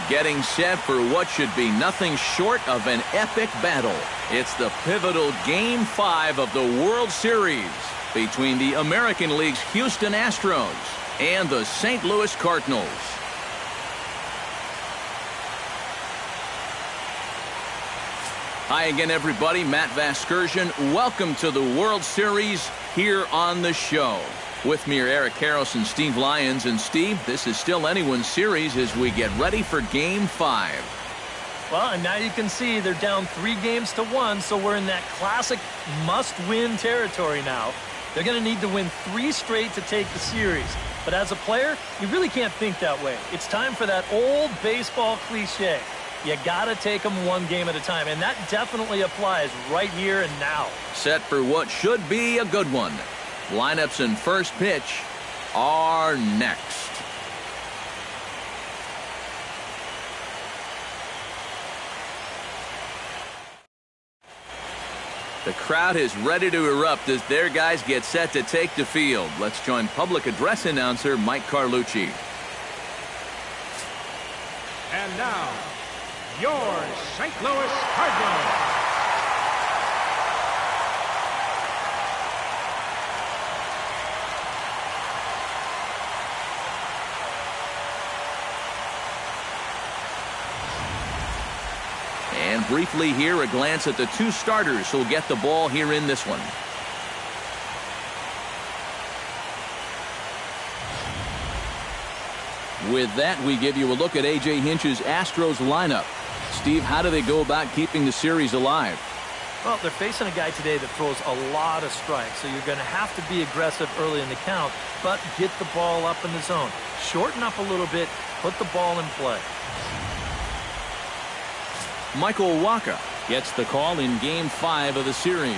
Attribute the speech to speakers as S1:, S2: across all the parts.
S1: getting set for what should be nothing short of an epic battle. It's the pivotal Game 5 of the World Series between the American League's Houston Astros and the St. Louis Cardinals. Hi again, everybody. Matt Vasgersian. Welcome to the World Series here on the show. With me are Eric Karros and Steve Lyons. And Steve, this is still anyone's series as we get ready for Game 5.
S2: Well, and now you can see they're down 3-1, so we're in that classic must-win territory now. They're going to need to win 3 straight to take the series. But as a player, you really can't think that way. It's time for that old baseball cliche. You got to take them 1 game at a time, and that definitely applies right here and now.
S1: Set for what should be a good one. Lineups and first pitch are next. The crowd is ready to erupt as their guys get set to take the field. Let's join public address announcer Mike Carlucci.
S3: And now, your St. Louis Cardinals.
S1: And briefly here, a glance at the 2 starters who'll get the ball here in this one. With that, we give you a look at A.J. Hinch's Astros lineup. Steve, how do they go about keeping the series alive?
S2: Well, they're facing a guy today that throws a lot of strikes, so you're going to have to be aggressive early in the count, but get the ball up in the zone. Shorten up a little bit, put the ball in play.
S1: Michael Wacha gets the call in Game 5 of the series.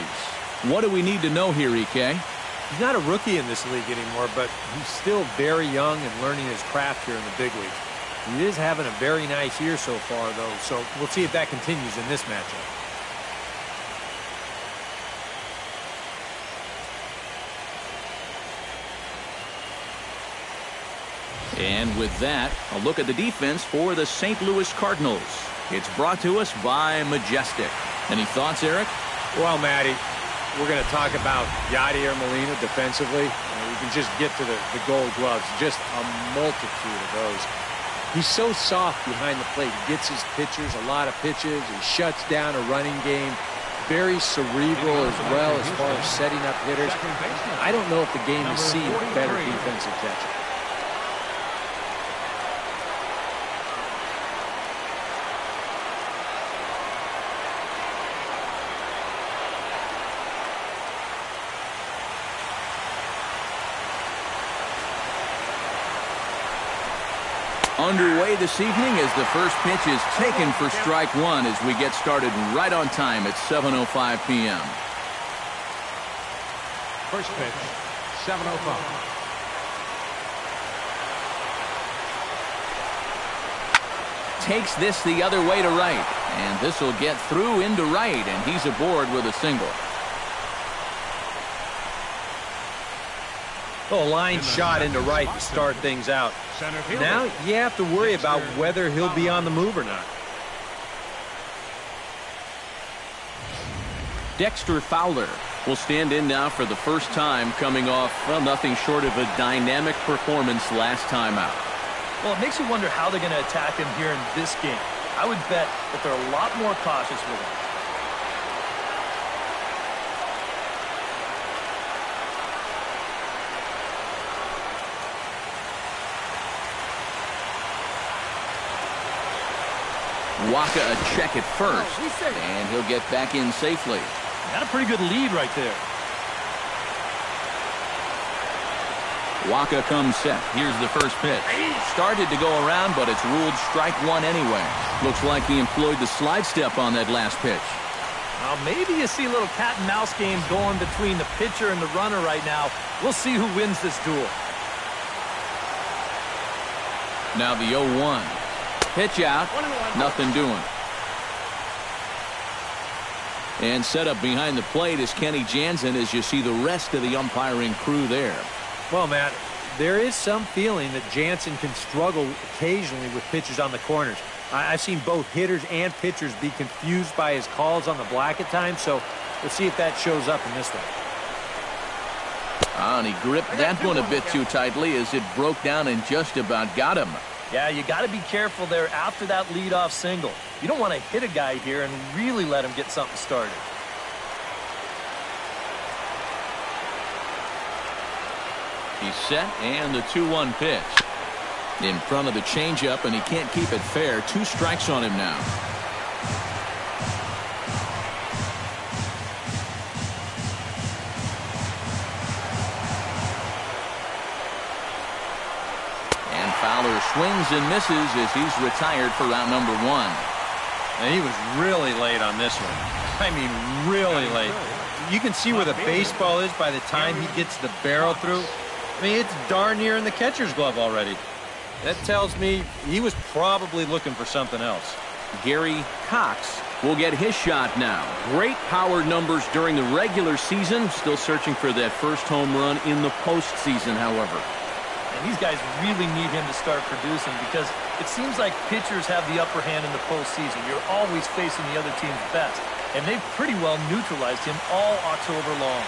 S1: What do we need to know here, EK?
S4: He's not a rookie in this league anymore, but he's still very young and learning his craft here in the big leagues. He is having a very nice year so far, though, so we'll see if that continues in this matchup.
S1: And with that, a look at the defense for the St. Louis Cardinals. It's brought to us by Majestic. Any thoughts, Eric?
S4: Well, Matty, we're going to talk about Yadier Molina defensively. We can just get to the gold gloves. Just a multitude of those. He's so soft behind the plate. He gets his pitchers a lot of pitches. He shuts down a running game. Very cerebral as well as far as setting up hitters. I don't know if the game has seen better defensive catching.
S1: Underway this evening as the first pitch is taken for strike 1 as we get started right on time at 7:05 p.m.
S3: First pitch, 7:05.
S1: Takes this the other way to right, and this will get through into right, and he's aboard with a single.
S4: Oh, a line shot into right to start things out. Now you have to worry about whether he'll be on the move or not.
S1: Dexter Fowler will stand in now for the first time, coming off, well, nothing short of a dynamic performance last time out.
S2: Well, it makes you wonder how they're going to attack him here in this game. I would bet that they're a lot more cautious with him.
S1: Wacha a check at first, and he'll get back in safely.
S2: Got a pretty good lead right there.
S1: Wacha comes set. Here's the first pitch. Started to go around, but it's ruled strike 1 anyway. Looks like he employed the slide step on that last pitch.
S2: Now maybe you see a little cat and mouse game going between the pitcher and the runner right now. We'll see who wins this duel.
S1: Now the 0-1. Pitch out. Nothing doing. And set up behind the plate is Kenny Jansen as you see the rest of the umpiring crew there.
S4: Well, Matt, there is some feeling that Jansen can struggle occasionally with pitches on the corners. I've seen both hitters and pitchers be confused by his calls on the black at times, so we'll see if that shows up in this one.
S1: And he gripped that one a bit too tightly as it broke down and just about got him.
S2: Yeah, you got to be careful there after that leadoff single. You don't want to hit a guy here and really let him get something started.
S1: He's set, and the 2-1 pitch. In front of the changeup, and he can't keep it fair. 2 strikes on him now. And Fowler swings and misses as he's retired for round number 1.
S4: And he was really late on this one. I mean, really late. You can see where the baseball is by the time he gets the barrel through. I mean, it's darn near in the catcher's glove already. That tells me he was probably looking for something else.
S1: Gary Cox will get his shot now. Great power numbers during the regular season. Still searching for that first home run in the postseason, however.
S2: And these guys really need him to start producing because it seems like pitchers have the upper hand in the postseason. You're always facing the other team's best. And they've pretty well neutralized him all October long.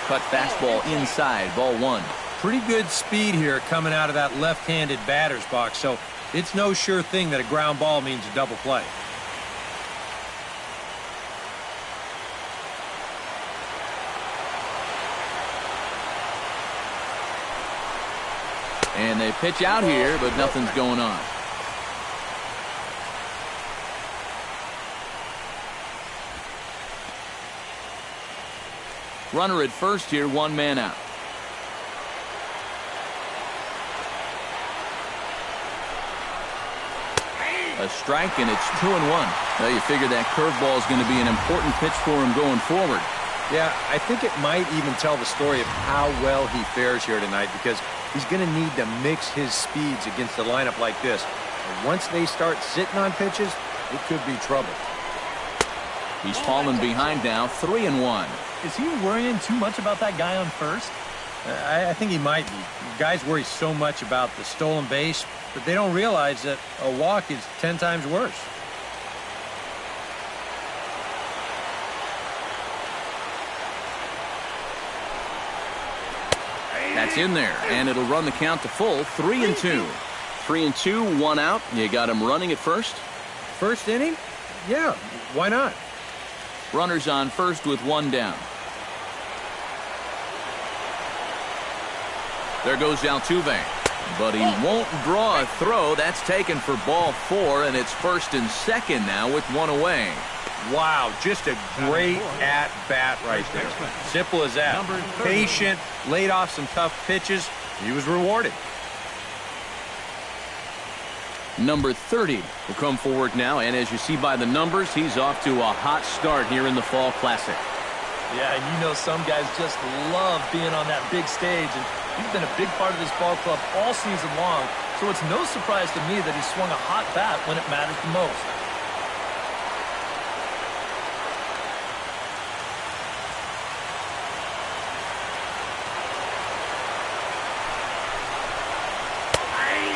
S1: Cut fastball inside, ball 1.
S4: Pretty good speed here coming out of that left-handed batter's box, so it's no sure thing that a ground ball means a double play.
S1: And they pitch out here, but nothing's going on. Runner at first here, 1 man out. A strike, and it's 2-1. Well, you figure that curveball is going to be an important pitch for him going forward.
S4: Yeah, I think it might even tell the story of how well he fares here tonight because he's going to need to mix his speeds against a lineup like this. And once they start sitting on pitches, it could be trouble.
S1: He's fallen behind now, 3-1.
S2: Is he worrying too much about that guy on first?
S4: I think he might be. Guys worry so much about the stolen base, but they don't realize that a walk is 10 times worse.
S1: That's in there, and it'll run the count to full, 3-2. 3-2, 1 out. You got him running at first?
S4: First inning? Yeah, why not?
S1: Runners on first with 1 down. There goes Altuve, but he won't draw a throw. That's taken for ball 4, and it's first and second now with 1 away.
S4: Wow, just a great at-bat right there. Simple as that. Patient, laid off some tough pitches. He was rewarded.
S1: Number 30 will come forward now, and as you see by the numbers, he's off to a hot start here in the Fall Classic.
S2: Yeah, and you know some guys just love being on that big stage, and he's been a big part of this ball club all season long, so it's no surprise to me that he swung a hot bat when it mattered the most.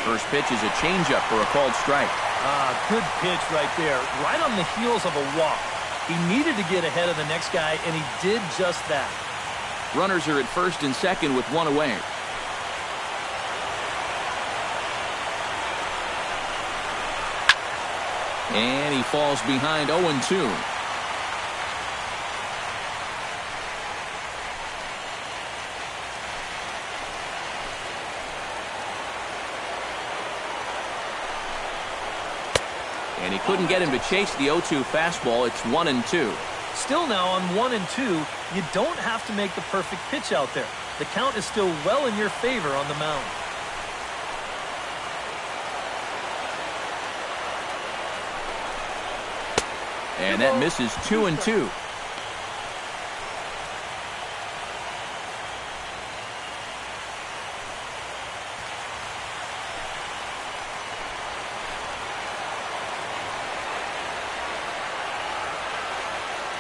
S1: First pitch is a changeup for a called strike.
S2: Good pitch right there, right on the heels of a walk. He needed to get ahead of the next guy, and he did just that.
S1: Runners are at first and second with 1 away. And he falls behind 0-2. And he couldn't get him to chase the 0-2 fastball. It's 1-2.
S2: Still now on 1-2, you don't have to make the perfect pitch out there. The count is still well in your favor on the mound.
S1: And that misses 2-2.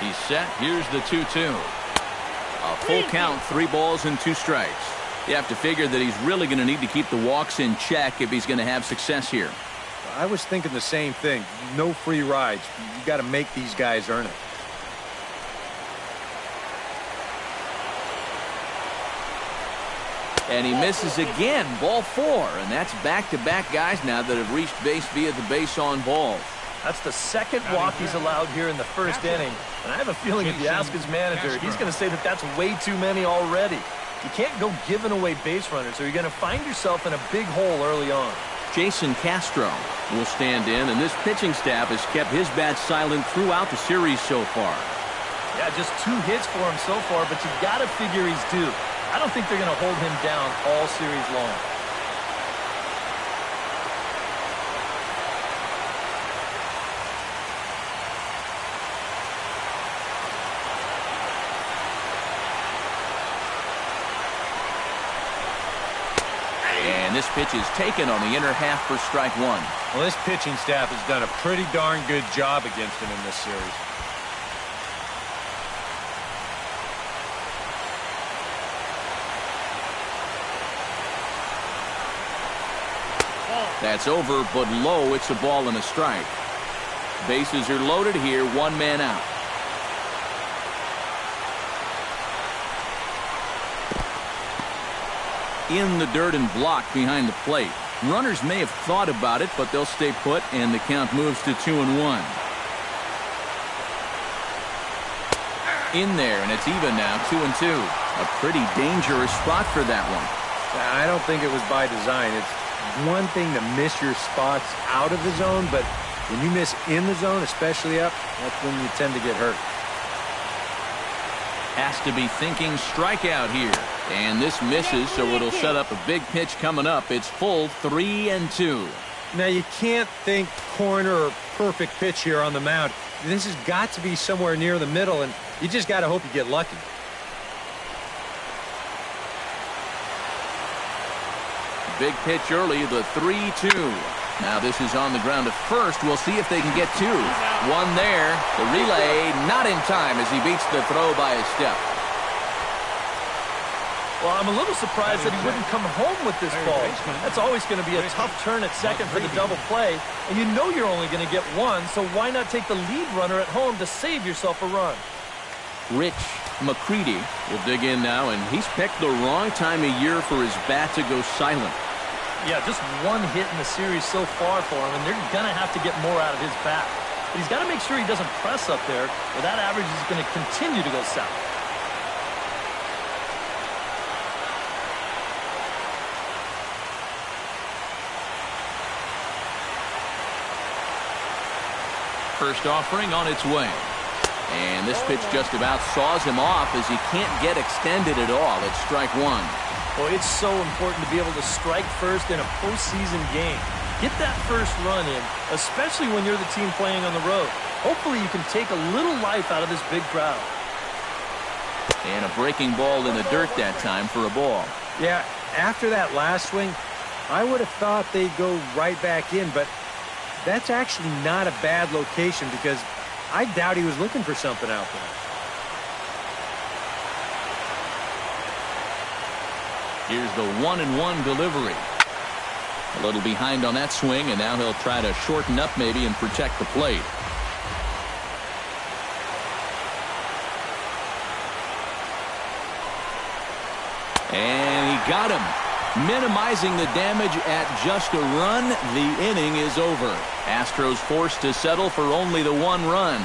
S1: He's set. Here's the 2-2. A full count, 3 balls and 2 strikes. You have to figure that he's really going to need to keep the walks in check if he's going to have success here.
S4: I was thinking the same thing. No free rides. You got to make these guys earn it.
S1: And he misses again. Ball 4. And that's back-to-back guys now that have reached base via the base on balls.
S2: That's the second walk he's allowed here in the first inning. And I have a feeling if you ask his manager, he's going to say that that's way too many already. You can't go giving away base runners, or you're going to find yourself in a big hole early on.
S1: Castro will stand in, and this pitching staff has kept his bat silent throughout the series so far.
S2: Yeah, just 2 hits for him so far, but you got to figure he's due. I don't think they're going to hold him down all series long.
S1: And this pitch is taken on the inner half for strike 1.
S4: Well, this pitching staff has done a pretty darn good job against him in this series.
S1: That's over, but low. It's a ball and a strike. Bases are loaded here. 1 man out. In the dirt and blocked behind the plate. Runners may have thought about it, but they'll stay put, and the count moves to 2-1. In there, and it's even now, 2-2. A pretty dangerous spot for that one.
S4: I don't think it was by design. It's one thing to miss your spots out of the zone, but when you miss in the zone, especially up, that's when you tend to get hurt.
S1: Has to be thinking strikeout here. And this misses, so it'll set up a big pitch coming up. It's full, 3-2.
S4: Now, you can't think corner or perfect pitch here on the mound. This has got to be somewhere near the middle, and you just got to hope you get lucky.
S1: Big pitch early, the 3-2. Now this is on the ground at first. We'll see if they can get 2. 1 there. The relay not in time as he beats the throw by a step.
S2: Well, I'm a little surprised that he wouldn't come home with this ball. That's always going to be a tough turn at second for the double play. And you know you're only going to get 1, so why not take the lead runner at home to save yourself a run?
S1: Rich McCready will dig in now, and he's picked the wrong time of year for his bat to go silent.
S2: Yeah, just 1 hit in the series so far for him, and they're going to have to get more out of his bat. But he's got to make sure he doesn't press up there, or that average is going to continue to go south.
S1: First offering on its way. And this pitch just about saws him off as he can't get extended at all. It's strike 1.
S2: Well, it's so important to be able to strike first in a postseason game. Get that first run in, especially when you're the team playing on the road. Hopefully you can take a little life out of this big crowd.
S1: And a breaking ball in the dirt that time for a ball.
S4: Yeah, after that last swing, I would have thought they'd go right back in, but that's actually not a bad location because I doubt he was looking for something out there.
S1: Here's the 1-1 delivery. A little behind on that swing, and now he'll try to shorten up maybe and protect the plate. And he got him. Minimizing the damage at just a run. The inning is over. Astros forced to settle for only the 1 run.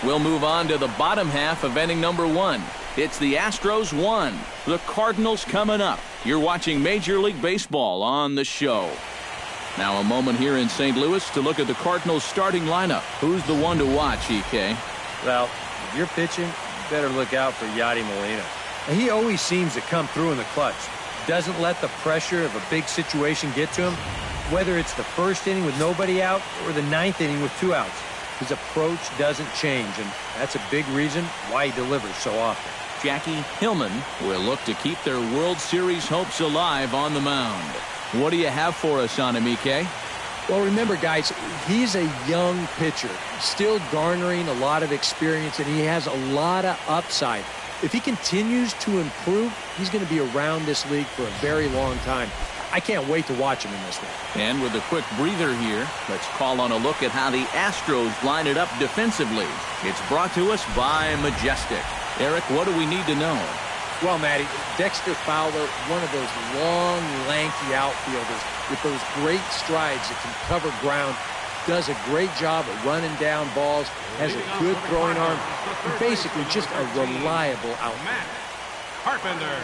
S1: We'll move on to the bottom half of inning number 1. It's the Astros 1. The Cardinals coming up. You're watching Major League Baseball on the show. Now a moment here in St. Louis to look at the Cardinals starting lineup. Who's the one to watch, EK?
S4: Well, if you're pitching, you better look out for Yadi Molina. He always seems to come through in the clutch. Doesn't let the pressure of a big situation get to him. Whether it's the first inning with nobody out or the 9th inning with 2 outs. His approach doesn't change, and that's a big reason why he delivers so often.
S1: Jackie Hillman will look to keep their World Series hopes alive on the mound. What do you have for us on him, EK?
S4: Well, remember, guys, he's a young pitcher, still garnering a lot of experience, and he has a lot of upside. If he continues to improve, he's going to be around this league for a very long time. I can't wait to watch him in this one.
S1: And with a quick breather here, let's call on a look at how the Astros line it up defensively. It's brought to us by Majestic. Eric, what do we need to know?
S4: Well, Matty, Dexter Fowler, one of those long, lanky outfielders with those great strides that can cover ground, does a great job of running down balls, has a good throwing arm, and basically just a reliable outfielder.
S3: Matt Carpenter.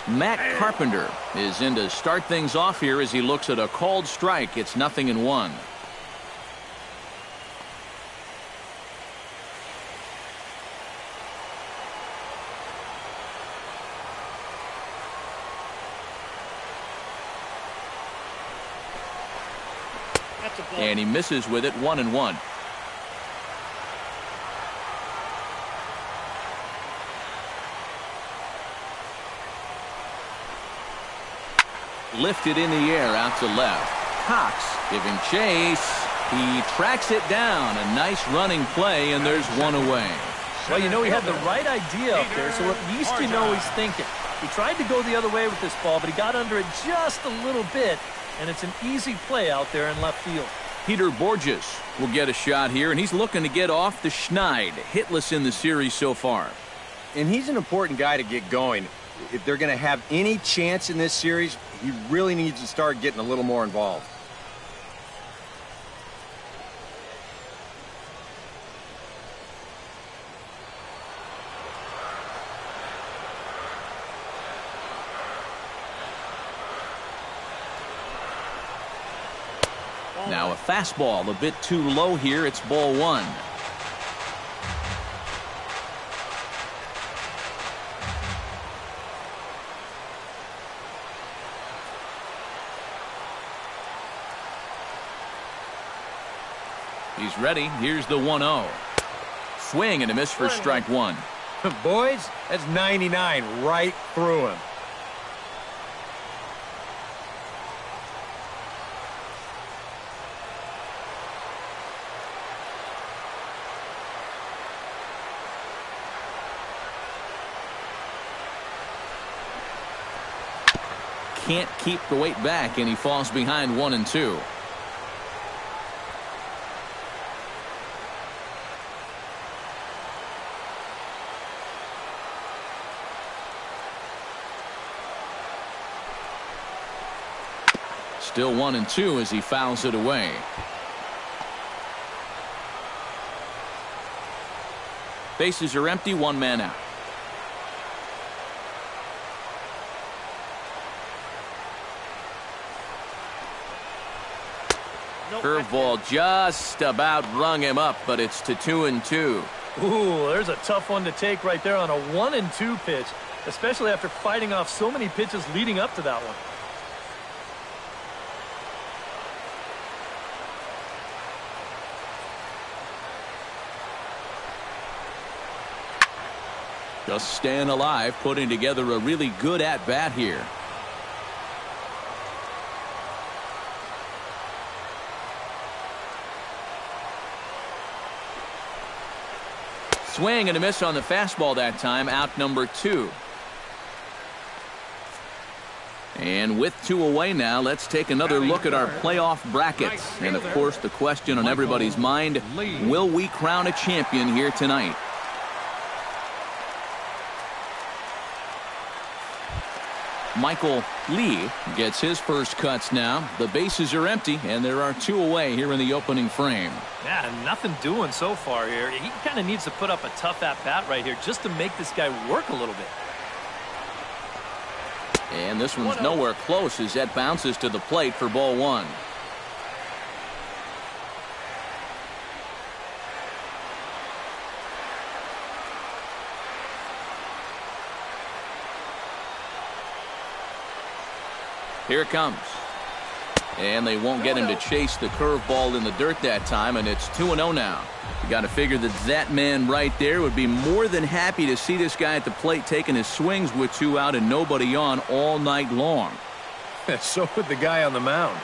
S1: Matt Carpenter is in to start things off here as he looks at a called strike. It's 0-1. And he misses with it, 1-1. Lifted in the air out to left. Cox giving chase. He tracks it down. A nice running play, and there's one away.
S2: Well, you know, he had the right idea up there, so at least you know he's thinking. He tried to go the other way with this ball, but he got under it just a little bit, and it's an easy play out there in left field.
S1: Peter Borges will get a shot here, and he's looking to get off the schneid. Hitless in the series so far.
S5: And he's an important guy to get going. If they're going to have any chance in this series, he really needs to start getting a little more involved.
S1: Now a fastball a bit too low here. It's ball one. He's ready. Here's the 1-0. Swing and a miss for strike one.
S5: Boys, that's 99 right through him.
S1: Can't keep the weight back, and he falls behind 1-2. Still 1-2 as he fouls it away. Bases are empty, one man out. Curveball just about rung him up, but it's to 2-2.
S2: Ooh, there's a tough one to take right there on a 1-2 pitch, especially after fighting off so many pitches leading up to that one.
S1: Just staying alive, putting together a really good at-bat here. Swing and a miss on the fastball that time. Out number 2. And with 2 away now, let's take another look at our playoff brackets. And of course, the question on everybody's mind, will we crown a champion here tonight? Michael Lee gets his first cuts now. The bases are empty, and there are 2 away here in the opening frame.
S2: Yeah, nothing doing so far here. He kind of needs to put up a tough at-bat right here just to make this guy work a little bit.
S1: And this one's nowhere close as that bounces to the plate for ball one. Here it comes. And they won't get him to chase the curveball in the dirt that time, and it's 2-0 now. You got to figure that man right there would be more than happy to see this guy at the plate taking his swings with 2 out and nobody on all night long.
S5: So would the guy on the mound.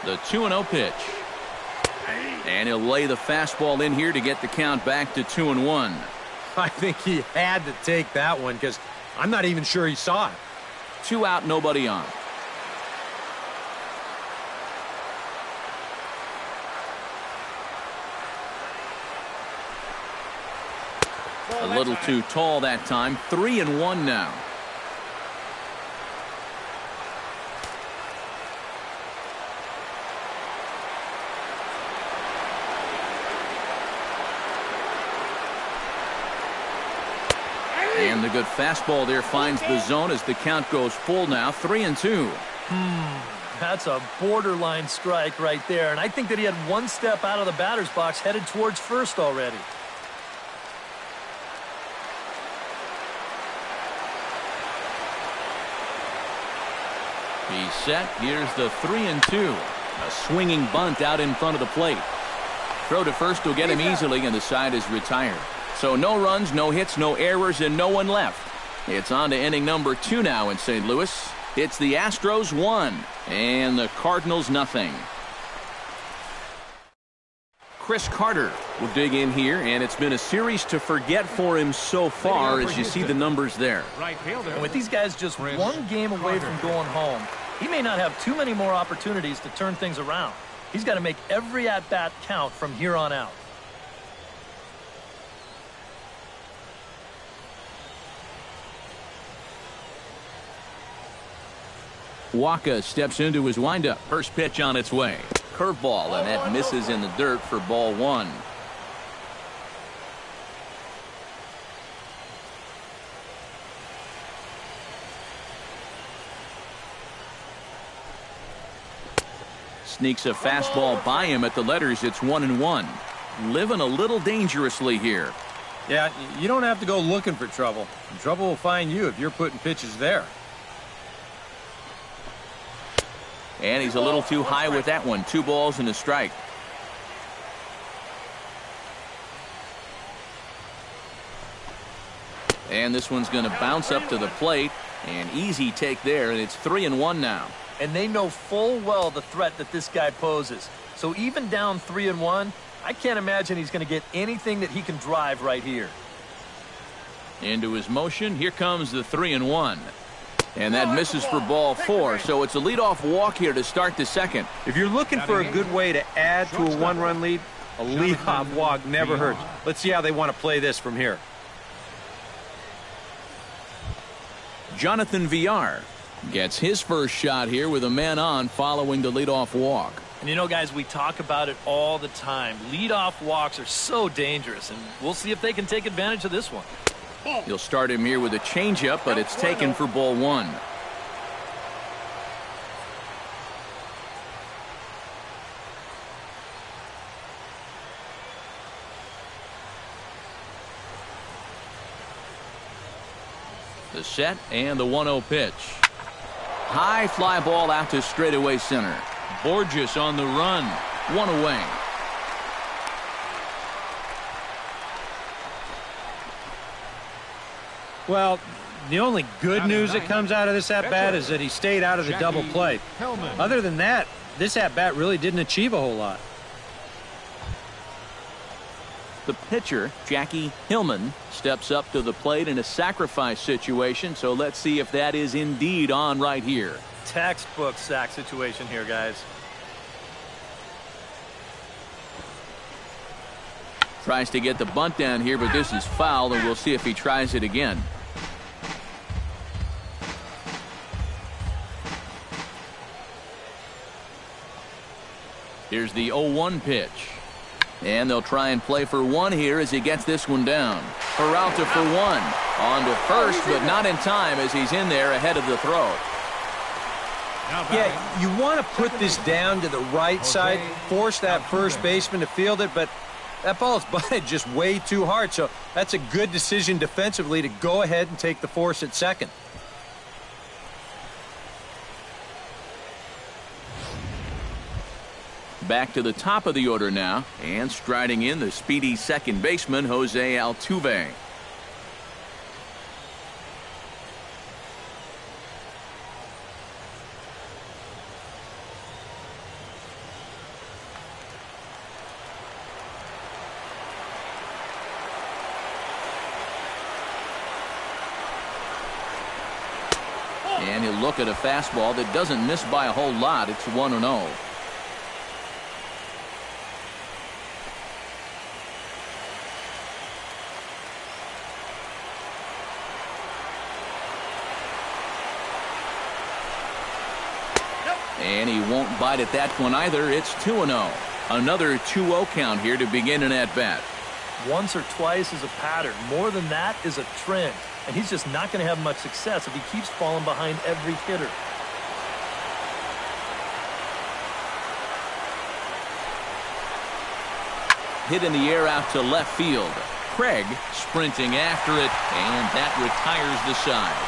S1: The 2-0 pitch. And he'll lay the fastball in here to get the count back to 2-1.
S5: I think he had to take that one because I'm not even sure he saw it.
S1: 2 out, nobody on. A little too tall that time. 3-1 now. And the good fastball there finds the zone as the count goes full now. 3-2.
S2: That's a borderline strike right there. And I think that he had one step out of the batter's box headed towards first already.
S1: He's set. Here's the 3-2. A swinging bunt out in front of the plate. Throw to first will get him easily, and the side is retired. So no runs, no hits, no errors, and no one left. It's on to inning number 2 now in St. Louis. It's the Astros 1 and the Cardinals nothing. Chris Carter will dig in here, and it's been a series to forget for him so far as you see the numbers there.
S2: And with these guys just one game away from going home, he may not have too many more opportunities to turn things around. He's got to make every at-bat count from here on out.
S1: Waka steps into his windup. First pitch on its way. Curveball, and that misses in the dirt for ball 1. Sneaks a fastball by him at the letters. It's 1-1. Living a little dangerously here.
S5: Yeah, you don't have to go looking for trouble. Trouble will find you if you're putting pitches there.
S1: And he's a little too high with that one. 2 balls and a strike. And this one's going to bounce up to the plate. An easy take there, and it's 3-1 now.
S2: And they know full well the threat that this guy poses. So even down 3-1, I can't imagine he's going to get anything that he can drive right here.
S1: Into his motion. Here comes the 3-1. And that misses for ball 4, so it's a leadoff walk here to start the second.
S5: If you're looking for a good way to add to a 1-run lead, a leadoff walk never hurts. Let's see how they want to play this from here.
S1: Jonathan Villar gets his first shot here with a man on following the leadoff walk.
S2: And you know, guys, we talk about it all the time. Leadoff walks are so dangerous, and we'll see if they can take advantage of this one.
S1: You'll start him here with a changeup, but it's taken for ball 1. The set and the 1-0 pitch. High fly ball out to straightaway center. Borges on the run. 1 away.
S5: Well, the only good news that comes out of this at-bat is that he stayed out of the double play. Other than that, this at-bat really didn't achieve a whole lot.
S1: The pitcher, Jackie Hillman, steps up to the plate in a sacrifice situation, so let's see if that is indeed on right here.
S2: Textbook sack situation here, guys.
S1: Tries to get the bunt down here, but this is foul, and we'll see if he tries it again. Here's the 0-1 pitch. And they'll try and play for 1 here as he gets this one down. Peralta for 1. On to first, but not in time as he's in there ahead of the throw.
S5: Yeah, you want to put this down to the right side, force that first baseman to field it, but That ball's butted just way too hard, so that's a good decision defensively to go ahead and take the force at second.
S1: Back to the top of the order now, and striding in the speedy second baseman, Jose Altuve. And he'll look at a fastball that doesn't miss by a whole lot. It's 1-0. And he won't bite at that one either. It's 2-0. Another 2-0 count here to begin an at-bat.
S2: Once or twice is a pattern. More than that is a trend. And he's just not going to have much success if he keeps falling behind every hitter.
S1: Hit in the air out to left field. Craig sprinting after it, and that retires the side.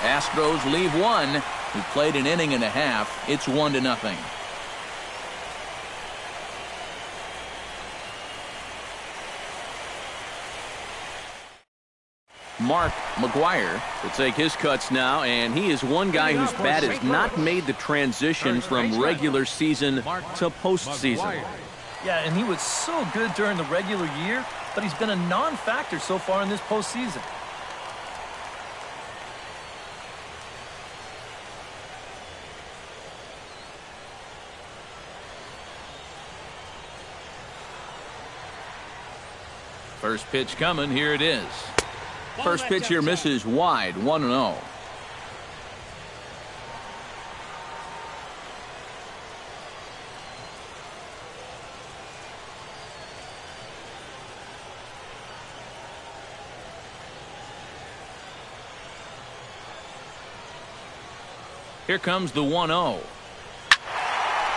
S1: Astros leave one. He played an inning and a half. It's 1-0. Mark McGuire will take his cuts now, and he is one guy whose bat has not made the transition from regular season to postseason.
S2: Yeah, and he was so good during the regular year, but he's been a non-factor so far in this postseason.
S1: First pitch coming. Here it is. First pitch here misses wide. 1-0. Here comes the 1-0.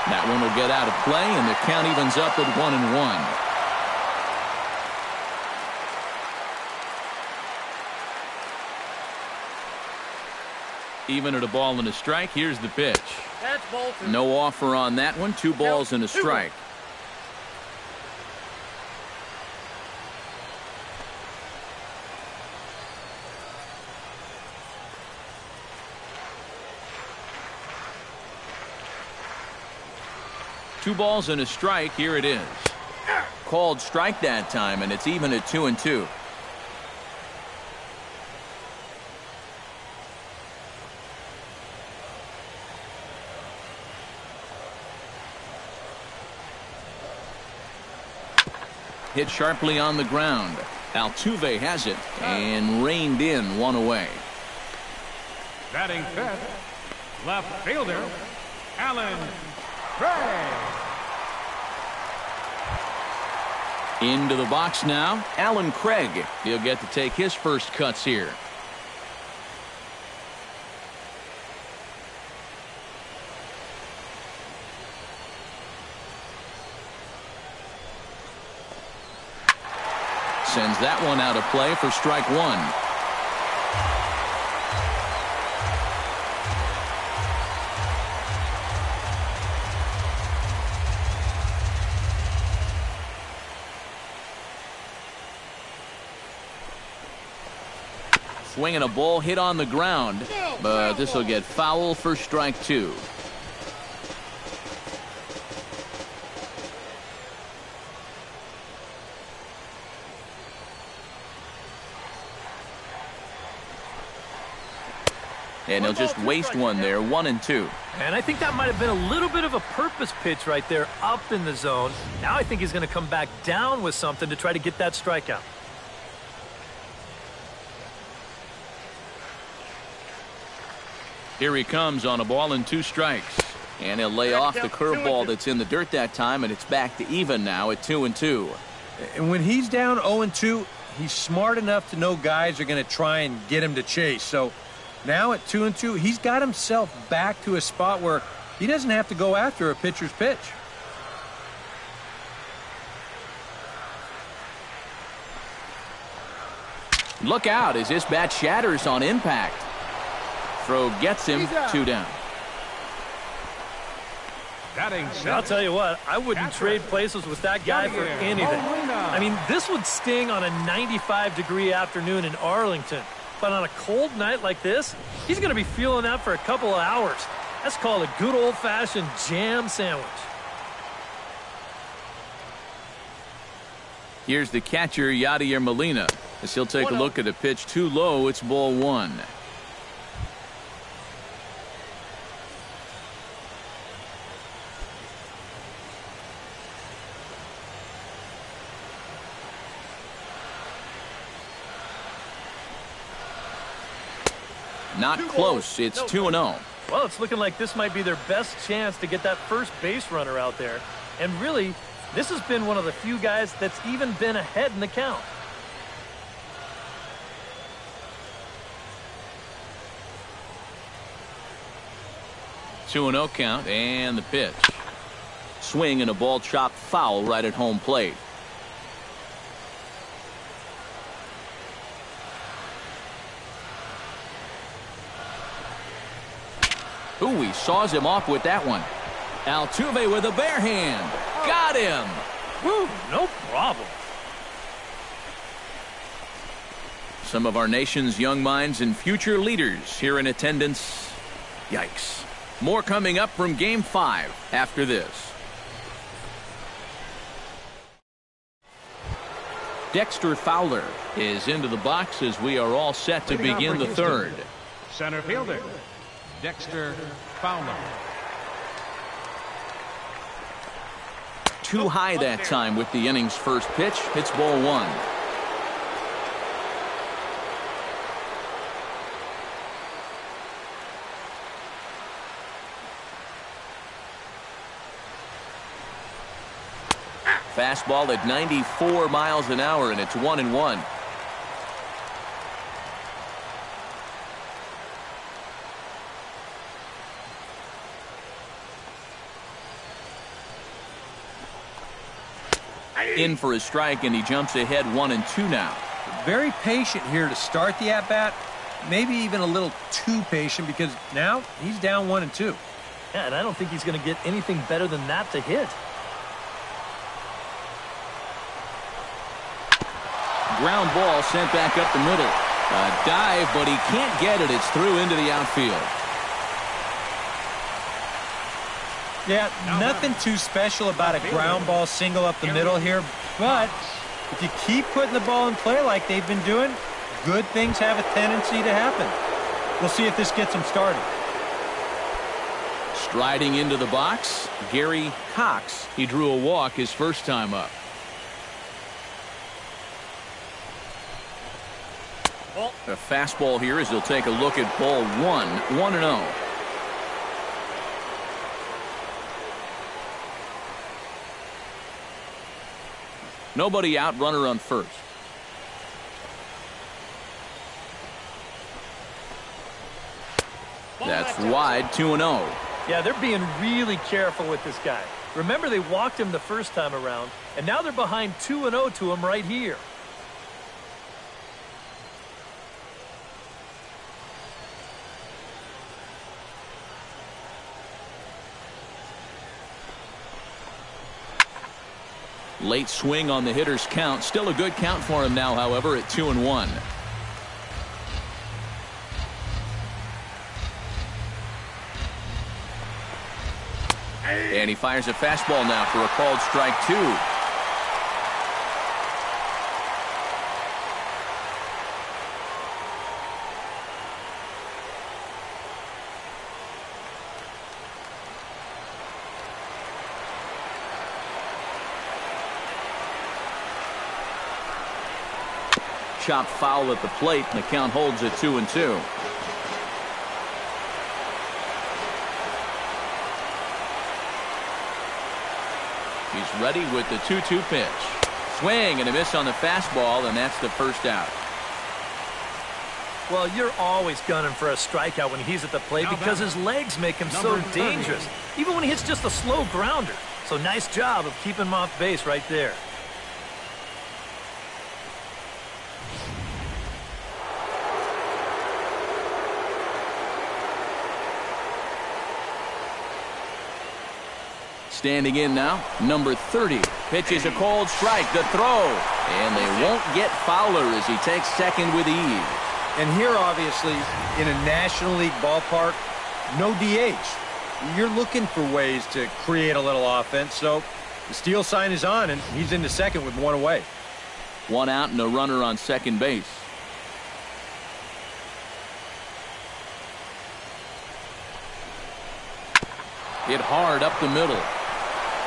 S1: That one will get out of play, and the count evens up at 1-1. Even at a ball and a strike. Here's the pitch. No offer on that one. 2 balls and a strike. Two balls and a strike. Here it is. Called strike that time, and it's even at 2-2. Hit sharply on the ground. Altuve has it and reined in, 1 away.
S3: Batting fifth, left fielder, Alan Craig.
S1: Into the box now, Alan Craig. He'll get to take his first cuts here. Sends that one out of play for strike 1. Swinging a ball hit on the ground, but this will get foul for strike 2. And he'll just waste one there, 1-2.
S2: And I think that might have been a little bit of a purpose pitch right there up in the zone. Now I think he's going to come back down with something to try to get that strikeout.
S1: Here he comes on a ball and 2 strikes. And he'll lay off the curveball that's in the dirt that time, and it's back to even now at 2-2.
S5: And when he's down 0-2, he's smart enough to know guys are going to try and get him to chase. So now at 2-2, he's got himself back to a spot where he doesn't have to go after a pitcher's pitch.
S1: Look out as this bat shatters on impact. Throw gets him 2 down.
S2: I'll tell you what, I wouldn't trade places with that guy for anything. I mean, this would sting on a 95-degree afternoon in Arlington. But on a cold night like this, he's going to be feeling that for a couple of hours. That's called a good old-fashioned jam sandwich.
S1: Here's the catcher, Yadier Molina. As he'll take a look at a pitch too low, it's ball 1. Not close. It's 2-0.
S2: Well, it's looking like this might be their best chance to get that first base runner out there. And really, this has been one of the few guys that's even been ahead in the count.
S1: Two 2-0 count, and the pitch. Swing and a ball chopped foul right at home plate. Ooh, he saws him off with that one. Altuve with a bare hand. Got him.
S2: Woo, no problem.
S1: Some of our nation's young minds and future leaders here in attendance. Yikes. More coming up from Game 5 after this. Dexter Fowler is into the box as we are all set to begin the third.
S3: Center fielder, Dexter Fowler.
S1: Too high that time with the inning's first pitch. It's ball 1. Fastball at 94 miles an hour, and it's 1-1. In for a strike, and he jumps ahead 1-2 now.
S5: Very patient here to start the at-bat. Maybe even a little too patient because now he's down 1-2.
S2: Yeah, and I don't think he's going to get anything better than that to hit.
S1: Ground ball sent back up the middle. A dive, but he can't get it. It's through into the outfield.
S5: Yeah, nothing too special about a ground ball single up the middle here, but if you keep putting the ball in play like they've been doing, good things have a tendency to happen. We'll see if this gets them started.
S1: Striding into the box, Gary Cox. He drew a walk his first time up. A fastball here as he'll take a look at ball 1, 1-0. Nobody out, runner on first. That's wide, 2-0.
S2: Yeah, they're being really careful with this guy. Remember, they walked him the first time around, and now they're behind 2-0 to him right here.
S1: Late swing on the hitter's count. Still a good count for him now, however, at 2-1. And he fires a fastball now for a called strike 2. Chopped foul at the plate, and the count holds at 2-2. He's ready with the 2-2 pitch. Swing and a miss on the fastball, and that's the first out.
S2: Well, you're always gunning for a strikeout when he's at the plate because his legs make him so dangerous, even when he hits just a slow grounder. So nice job of keeping him off base right there.
S1: Standing in now, number 30. Pitches a cold strike, the throw. And they won't get Fowler as he takes second with ease.
S5: And here, obviously, in a National League ballpark, no DH. You're looking for ways to create a little offense, so the steal sign is on, and he's into second with one away.
S1: One out and a runner on second base. Hit hard up the middle.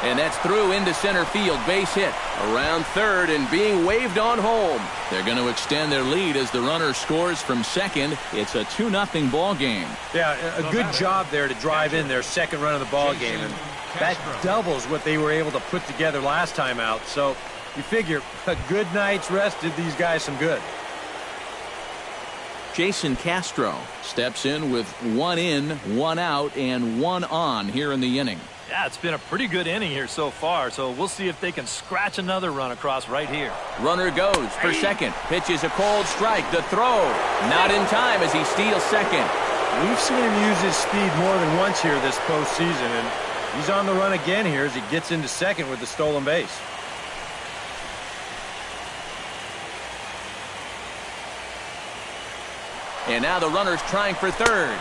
S1: And that's through into center field. Base hit. Around third and being waved on home. They're going to extend their lead as the runner scores from second. It's a 2-0 ball game.
S5: Yeah, a good job there to drive in their second run of the ball game. And that doubles what they were able to put together last time out. So you figure a good night's rest did these guys some good.
S1: Castro steps in with 1 in, 1 out, and 1 on here in the inning.
S2: Yeah, it's been a pretty good inning here so far, so we'll see if they can scratch another run across right here.
S1: Runner goes for second. Pitches a cold strike. The throw. Not in time as he steals second.
S5: We've seen him use his speed more than once here this postseason, and he's on the run again here as he gets into second with the stolen base.
S1: And now the runner's trying for third.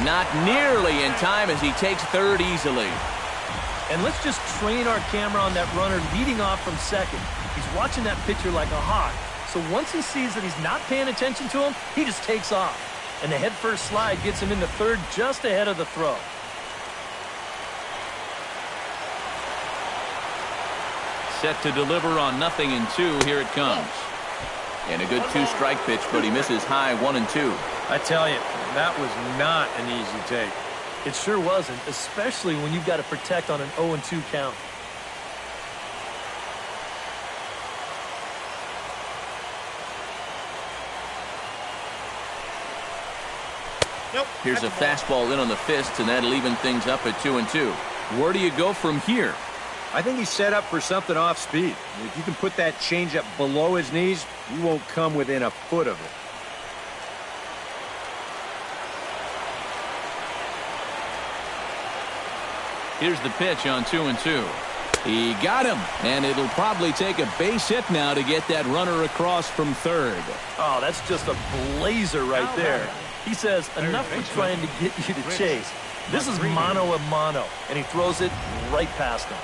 S1: Not nearly in time as he takes third easily.
S2: And let's just train our camera on that runner leading off from second. He's watching that pitcher like a hawk. So once he sees that he's not paying attention to him, he just takes off. And the head-first slide gets him into third just ahead of the throw.
S1: Set to deliver on 0-2. Here it comes. And a good 2-strike pitch, but he misses high 1-2.
S5: I tell you, that was not an easy take.
S2: It sure wasn't, especially when you've got to protect on an 0-2 count.
S1: Here's a fastball in on the fist, and that'll even things up at 2-2. Where do you go from here?
S5: I think he's set up for something off speed. If you can put that changeup below his knees, you won't come within a foot of it.
S1: Here's the pitch on 2-2. He got him, and it'll probably take a base hit now to get that runner across from third.
S2: Oh, that's just a blazer right there. He says, enough for trying to get you to chase. This is mano a mano, and he throws it right past him.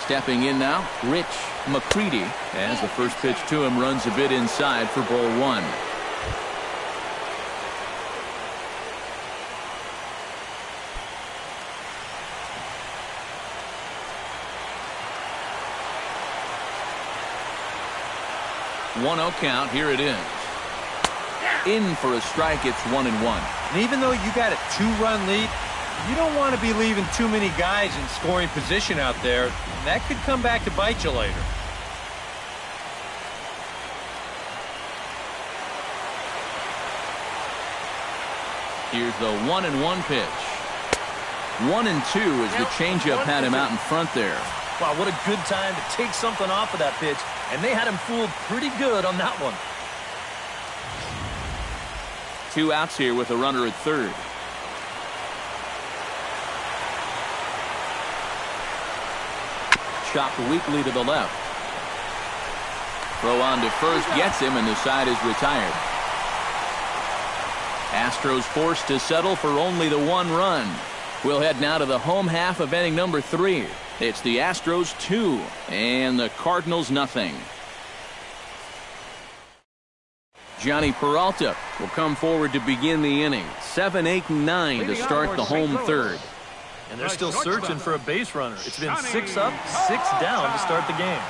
S1: Stepping in now, Rich McCready, as the first pitch to him runs a bit inside for ball 1. One-0 count. Here it is. In for a strike. It's 1-1.
S5: And even though you got a 2-run lead, you don't want to be leaving too many guys in scoring position out there. That could come back to bite you later.
S1: Here's the 1-1 pitch. 1-2 as the changeup had him out in front there.
S2: Wow, what a good time to take something off of that pitch. And they had him fooled pretty good on that one.
S1: 2 outs here with a runner at third. Chopped weakly to the left. Throw on to first gets him, and the side is retired. Astros forced to settle for only the 1 run. We'll head now to the home half of inning number 3. It's the Astros 2 and the Cardinals nothing. Johnny Peralta will come forward to begin the inning. 7, 8, 9 to start the home third.
S2: And they're still searching for a base runner. It's been 6 up, 6 down to start the game.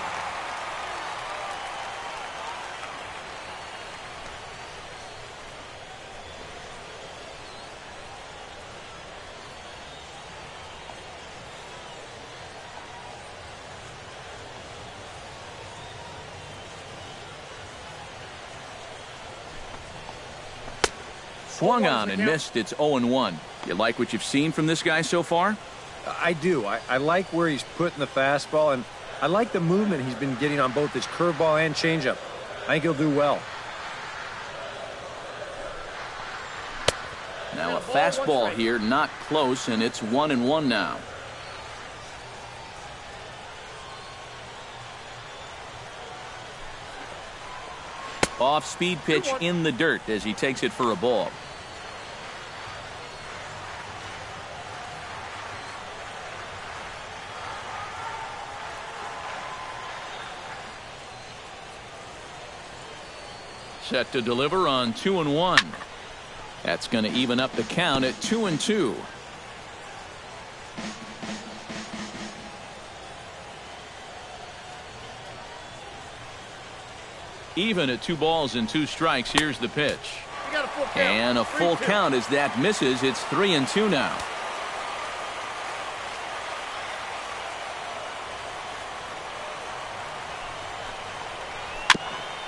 S1: Swung on and missed. It's 0-1. You like what you've seen from this guy so far?
S5: I do. I like where he's putting the fastball, and I like the movement he's been getting on both his curveball and changeup. I think he'll do well.
S1: Now a fastball here, not close, and it's 1-1 now. Off-speed pitch in the dirt as he takes it for a ball. Set to deliver on 2-1. That's going to even up the count at 2-2. Even at 2 balls and 2 strikes. Here's the pitch. And a full count as that misses. It's 3-2 now.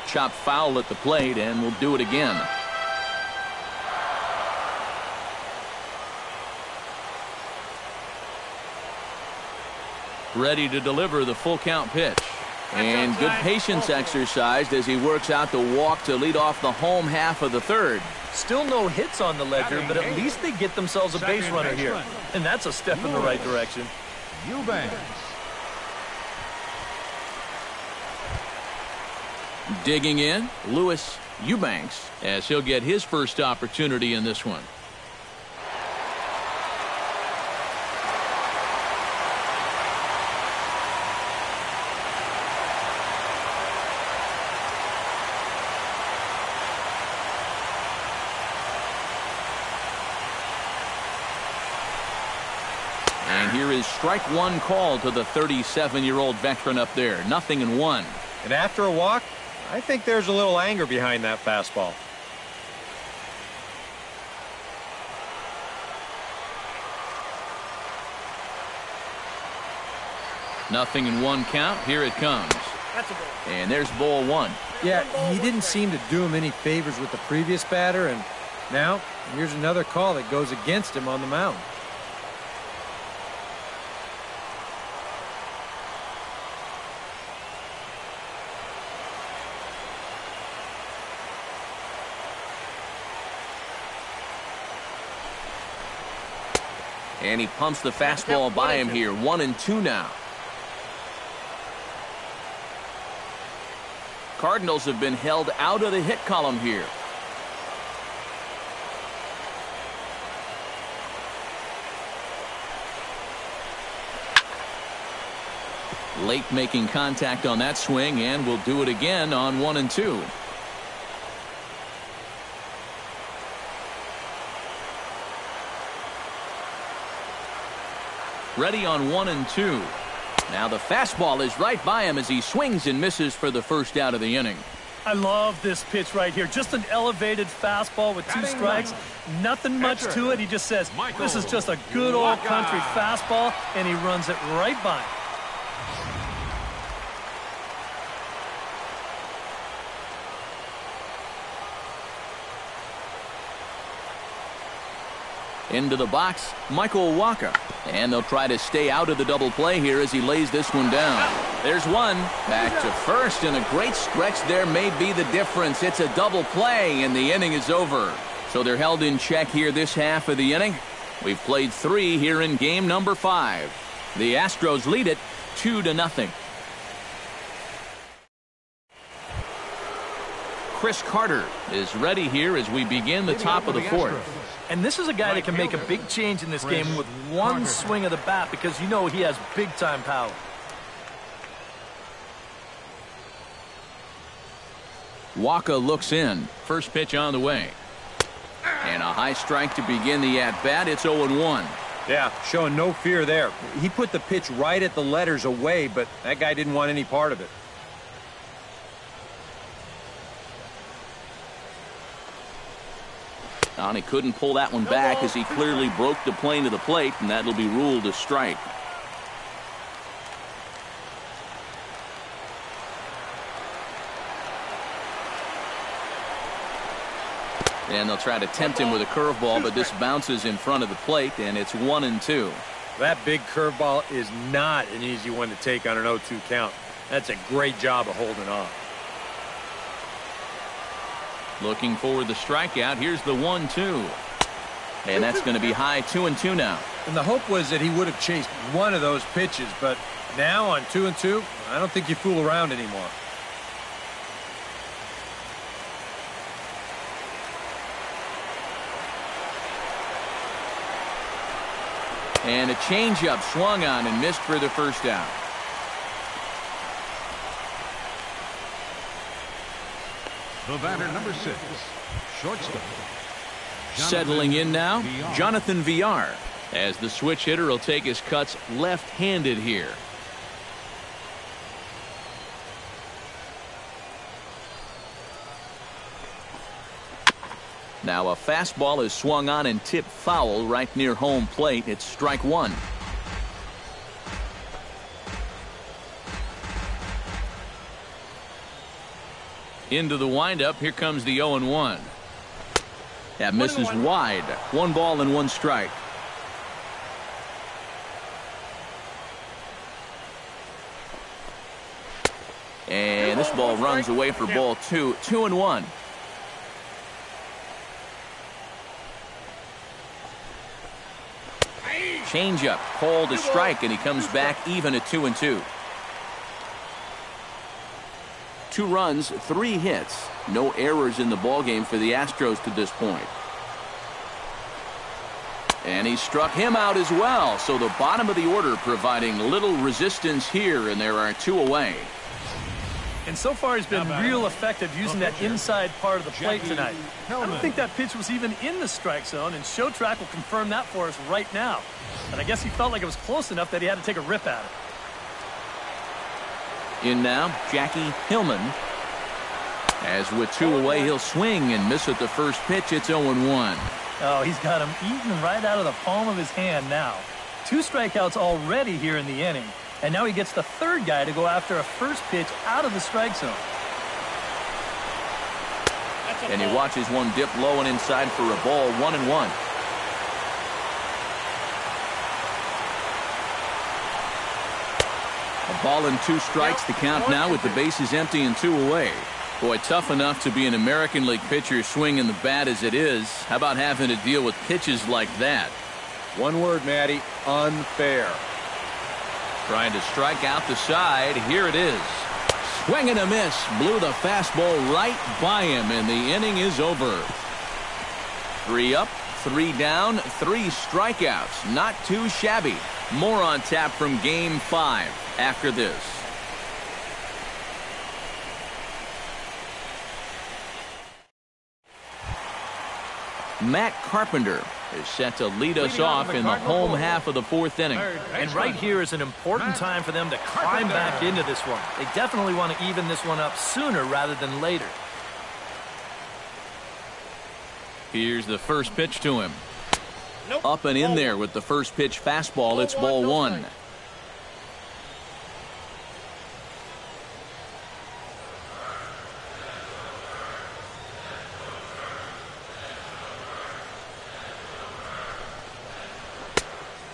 S1: Chop foul at the plate, and we'll do it again. Ready to deliver the full count pitch. And good patience exercised as he works out the walk to lead off the home half of the third.
S2: Still no hits on the ledger, but at least they get themselves a base runner here. And that's a step in the right direction.
S3: Eubanks.
S1: Digging in, Louis Eubanks, as he'll get his first opportunity in this one. And here is strike one call to the 37-year-old veteran up there. 0-1.
S5: And after a walk, I think there's a little anger behind that fastball.
S1: Nothing in 1 count. Here it comes. And there's ball 1.
S5: Yeah, he didn't seem to do him any favors with the previous batter, and now here's another call that goes against him on the mound.
S1: And he pumps the fastball by him here. 1-2 now. Cardinals have been held out of the hit column here. Late making contact on that swing, and we'll do it again on 1-2. Ready on 1-2. Now the fastball is right by him as he swings and misses for the first out of the inning.
S2: I love this pitch right here. Just an elevated fastball with 2 strikes. Nothing much to it. He just says, this is just a good old country fastball, and he runs it right by him.
S1: Into the box, Michael Wacha. And they'll try to stay out of the double play here as he lays this one down. There's one. Back to first, and a great stretch there may be the difference. It's a double play, and the inning is over. So they're held in check here this half of the inning. We've played 3 here in game number 5. The Astros lead it 2-0. Chris Carter is ready here as we begin the top of the 4th.
S2: And this is a guy that can make a big change in this game with 1 swing of the bat, because you know he has big-time power.
S1: Wacha looks in. First pitch on the way. And a high strike to begin the at-bat. It's 0-1.
S5: Yeah, showing no fear there. He put the pitch right at the letters away, but that guy didn't want any part of it.
S1: And he couldn't pull that one back as he clearly broke the plane to the plate, and that'll be ruled a strike. And they'll try to tempt him with a curveball, but this bounces in front of the plate, and it's 1-2.
S5: That big curveball is not an easy one to take on an 0-2 count. That's a great job of holding off.
S1: Looking for the strikeout. Here's the 1-2. And that's going to be high 2-2 now.
S5: And the hope was that he would have chased one of those pitches, but now on 2-2, I don't think you fool around anymore.
S1: And a changeup swung on and missed for the first out.
S3: The batter, number 6, shortstop.
S1: Settling in now, Jonathan Villar, as the switch hitter will take his cuts left-handed here. Now a fastball is swung on and tipped foul right near home plate. It's strike one. Into the windup. Here comes the 0-1. That misses wide. 1 ball and 1 strike. And this ball runs away for ball 2. 2-1. Changeup called a strike, and he comes back even at 2-2. 2 runs, 3 hits. No errors in the ballgame for the Astros to this point. And he struck him out as well. So the bottom of the order providing little resistance here, and there are 2 away.
S2: And so far he's been real effective using that inside part of the plate tonight. I don't think that pitch was even in the strike zone, and Show Track will confirm that for us right now. But I guess he felt like it was close enough that he had to take a rip at it.
S1: In now, Jackie Hillman. As with 2 away, he'll swing and miss at the first pitch. It's 0-1.
S2: Oh, he's got him eaten right out of the palm of his hand now. 2 strikeouts already here in the inning. And now he gets the 3rd guy to go after a first pitch out of the strike zone.
S1: And he watches one dip low and inside for a ball. 1-1. A ball and 2 strikes. The count now with the bases empty and 2 away. Boy, tough enough to be an American League pitcher swinging the bat as it is. How about having to deal with pitches like that?
S4: One word, Matty, unfair.
S1: Trying to strike out the side. Here it is. Swing and a miss. Blew the fastball right by him, and the inning is over. 3 up, 3 down, 3 strikeouts. Not too shabby. More on tap from Game 5 after this. Matt Carpenter is set to lead us off in the home half of the 4th inning.
S2: And right here is an important time for them to climb back into this one. They definitely want to even this one up sooner rather than later.
S1: Here's the first pitch to him. Up and in there with the first pitch fastball. It's ball 1.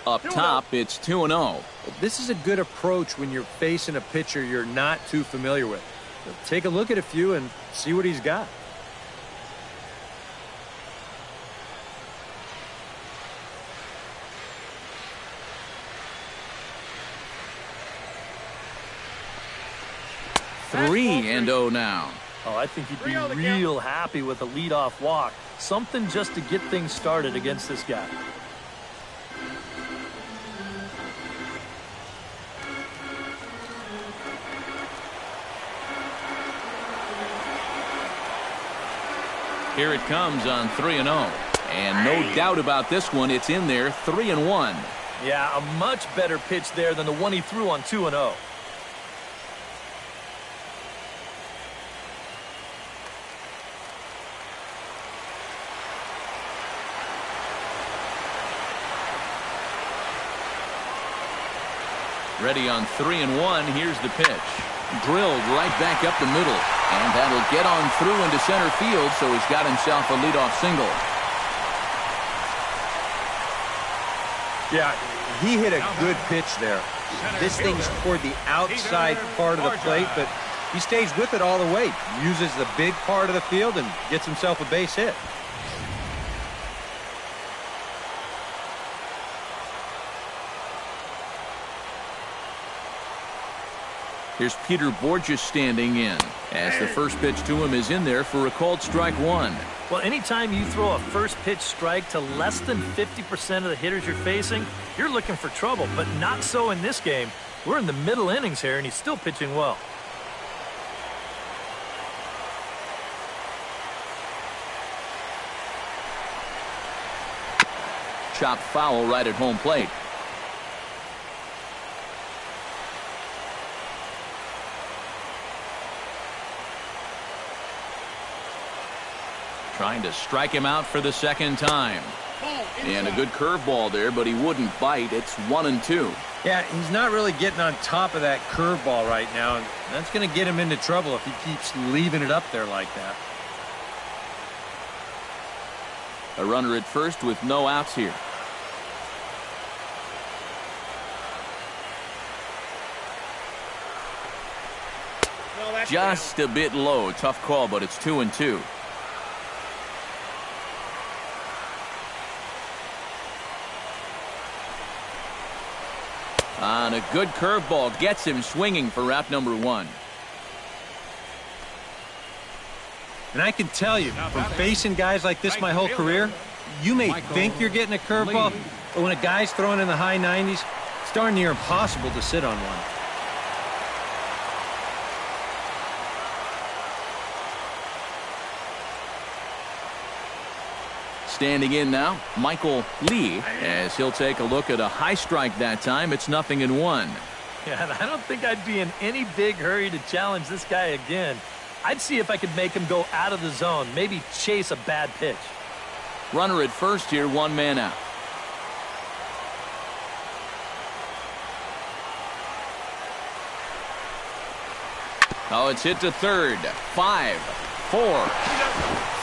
S1: Up top, it's 2-0.
S5: This is a good approach when you're facing a pitcher you're not too familiar with. So take a look at a few and see what he's got.
S1: Three and 0 now.
S2: Oh, I think he'd be real happy with a leadoff walk. Something just to get things started against this guy.
S1: Here it comes on 3-0. And no doubt about this one, it's in there, 3-1.
S2: Yeah, a much better pitch there than the one he threw on 2-0.
S1: Ready on 3-1. Here's the pitch. Drilled right back up the middle. And that'll get on through into center field, so he's got himself a leadoff single.
S5: Yeah, he hit a good pitch there. This thing's toward the outside part of the plate, but he stays with it all the way. Uses the big part of the field and gets himself a base hit.
S1: Here's Peter Borges standing in, as the first pitch to him is in there for a called strike one.
S2: Well, anytime you throw a first pitch strike to less than 50% of the hitters you're facing, you're looking for trouble, but not so in this game. We're in the middle innings here, and he's still pitching well.
S1: Chopped foul right at home plate. Trying to strike him out for the second time. And a good curveball there, but he wouldn't bite. It's 1-2.
S5: Yeah, he's not really getting on top of that curveball right now, and that's going to get him into trouble if he keeps leaving it up there like that.
S1: A runner at first with no outs here. Just a bit low. Tough call, but it's 2-2. On a good curveball, gets him swinging for out number one.
S5: And I can tell you, from facing guys like this my whole career, you may think you're getting a curveball, but when a guy's throwing in the high 90s, it's darn near impossible to sit on one.
S1: Standing in now, Michael Lee, as he'll take a look at a high strike that time. It's 0-1.
S2: Yeah, and I don't think I'd be in any big hurry to challenge this guy again. I'd see if I could make him go out of the zone, maybe chase a bad pitch.
S1: Runner at first here, one man out. Oh, it's hit to third. 5, 4,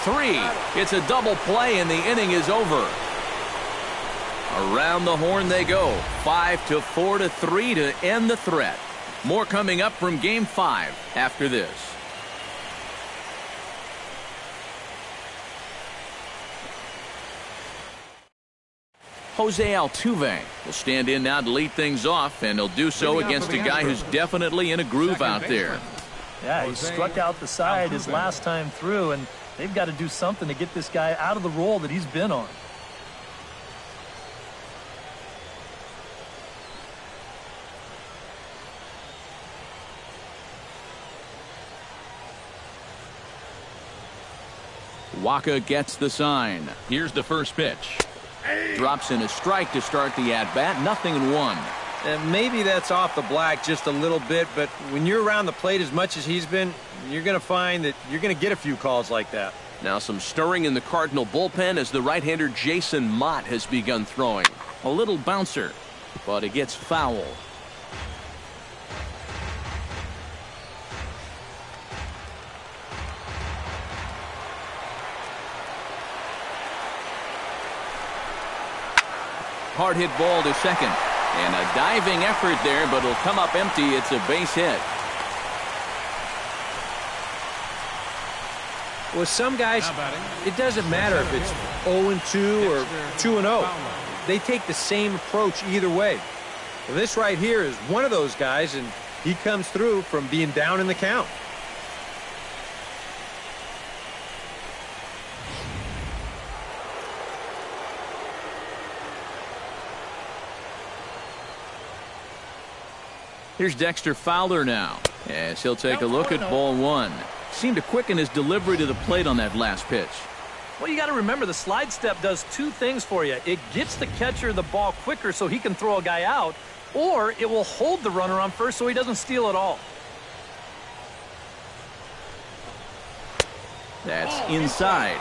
S1: 3. It's a double play, and the inning is over. Around the horn they go. 5-4 to 3 to end the threat. More coming up from Game 5 after this. Jose Altuve will stand in now to lead things off, and he'll do so against a guy who's definitely in a groove out there.
S2: Yeah, he struck out the side his last time through, and they've got to do something to get this guy out of the role that he's been on.
S1: Waka gets the sign. Here's the first pitch. Drops in a strike to start the at-bat. 0-1.
S5: And maybe that's off the black just a little bit, but when you're around the plate as much as he's been, you're going to find that you're going to get a few calls like that.
S1: Now some stirring in the Cardinal bullpen as the right-hander Jason Mott has begun throwing. A little bouncer, but it gets foul. Hard hit ball to second. And a diving effort there, but it'll come up empty. It's a base hit.
S5: With some guys, it doesn't matter if it's 0-2 or 2-0. They take the same approach either way. Well, this right here is one of those guys, and he comes through from being down in the count.
S1: Here's Dexter Fowler now, as he'll take a look at ball one. Seemed to quicken his delivery to the plate on that last pitch.
S2: Well, you got to remember the slide step does two things for you. It gets the catcher the ball quicker so he can throw a guy out, or it will hold the runner on first so he doesn't steal it all.
S1: That's inside.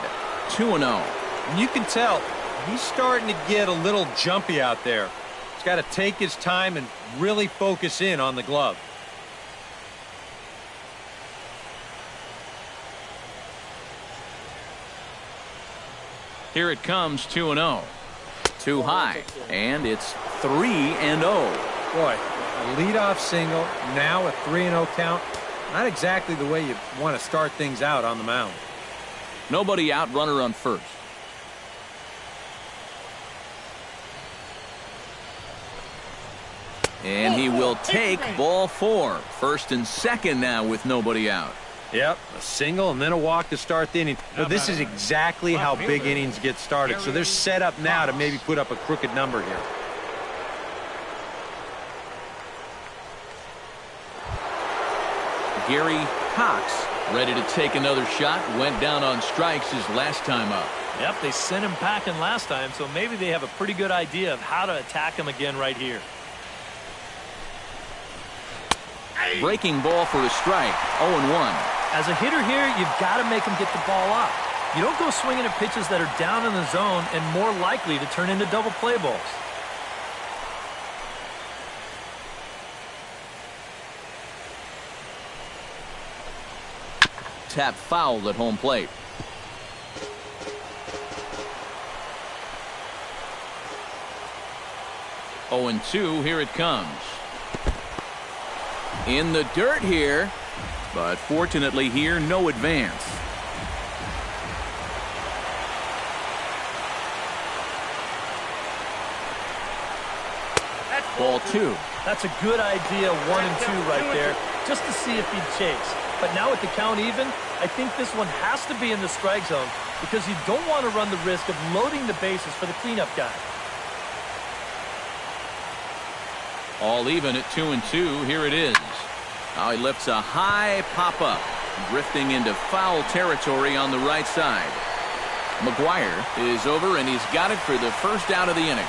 S1: 2-0.
S5: And you can tell he's starting to get a little jumpy out there. He's got to take his time and really focus in on the glove.
S1: Here it comes, 2-0. Too high, and it's 3-0.
S5: Boy, a leadoff single, now a 3-0 count. Not exactly the way you want to start things out on the mound.
S1: Nobody out, runner on first. And he will take ball 4. First and second now with nobody out.
S5: Yep, a single and then a walk to start the inning. Now, this is exactly how big innings get started. So they're set up now to maybe put up a crooked number here.
S1: Gary Cox ready to take another shot. Went down on strikes his last time up.
S2: Yep, they sent him packing last time, so maybe they have a pretty good idea of how to attack him again right here.
S1: Breaking ball for a strike. 0-1.
S2: As a hitter here, you've got to make him get the ball up. You don't go swinging at pitches that are down in the zone and more likely to turn into double play balls.
S1: Tap fouled at home plate. Oh, 0-2, here it comes. In the dirt here, but fortunately here, no advance. Ball 2.
S2: That's a good idea, 1 and 2 right there, just to see if he'd chase. But now with the count even, I think this one has to be in the strike zone because you don't want to run the risk of loading the bases for the cleanup guy.
S1: All even at 2-2. Here it is. Now he lifts a high pop-up, drifting into foul territory on the right side. McGuire is over, and he's got it for the first out of the inning.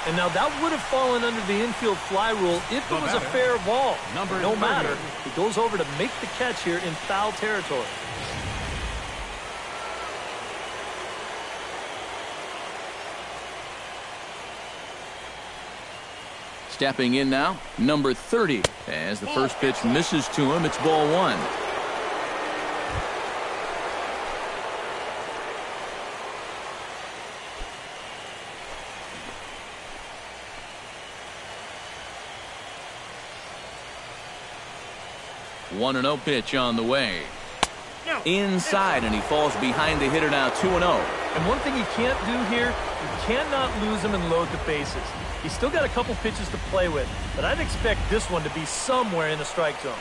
S2: And now that would have fallen under the infield fly rule if it was a fair ball. No matter, he goes over to make the catch here in foul territory.
S1: Stepping in now, number 30. As the first pitch misses to him, it's ball 1. One 1-0 pitch on the way. Inside, and he falls behind the hitter now, 2-0.
S2: And one thing you can't do here, you cannot lose him and load the bases. He's still got a couple pitches to play with, but I'd expect this one to be somewhere in the strike zone.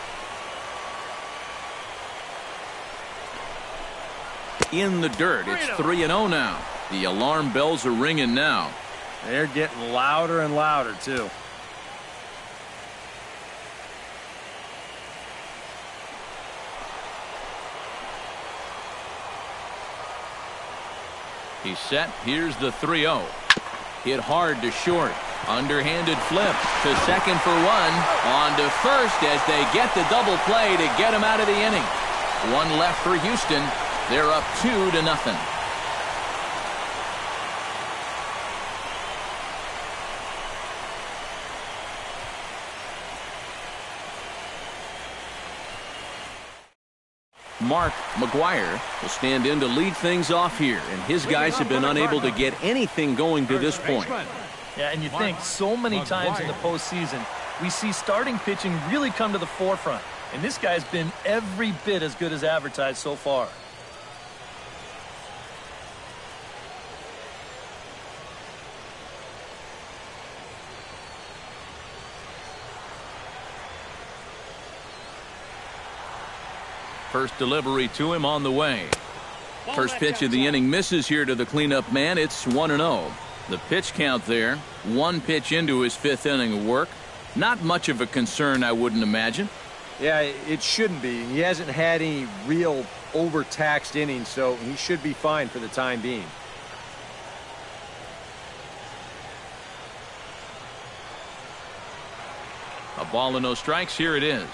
S1: In the dirt, it's 3-0 now. The alarm bells are ringing now.
S5: They're getting louder and louder, too.
S1: He's set. Here's the 3-0. Hit hard to short. Underhanded flip to second for 1. On to first as they get the double play to get him out of the inning. One left for Houston. They're up 2-0. Mark McGuire will stand in to lead things off here, and his guys have been unable to get anything going to this point.
S2: Yeah, and you think so many times in the postseason, we see starting pitching really come to the forefront, and this guy's been every bit as good as advertised so far.
S1: First delivery to him on the way. First pitch of the inning misses here to the cleanup man. It's 1-0. The pitch count there, 1 pitch into his 5th inning of work. Not much of a concern, I wouldn't imagine.
S5: Yeah, it shouldn't be. He hasn't had any real overtaxed innings, so he should be fine for the time being.
S1: A ball and no strikes. Here it is.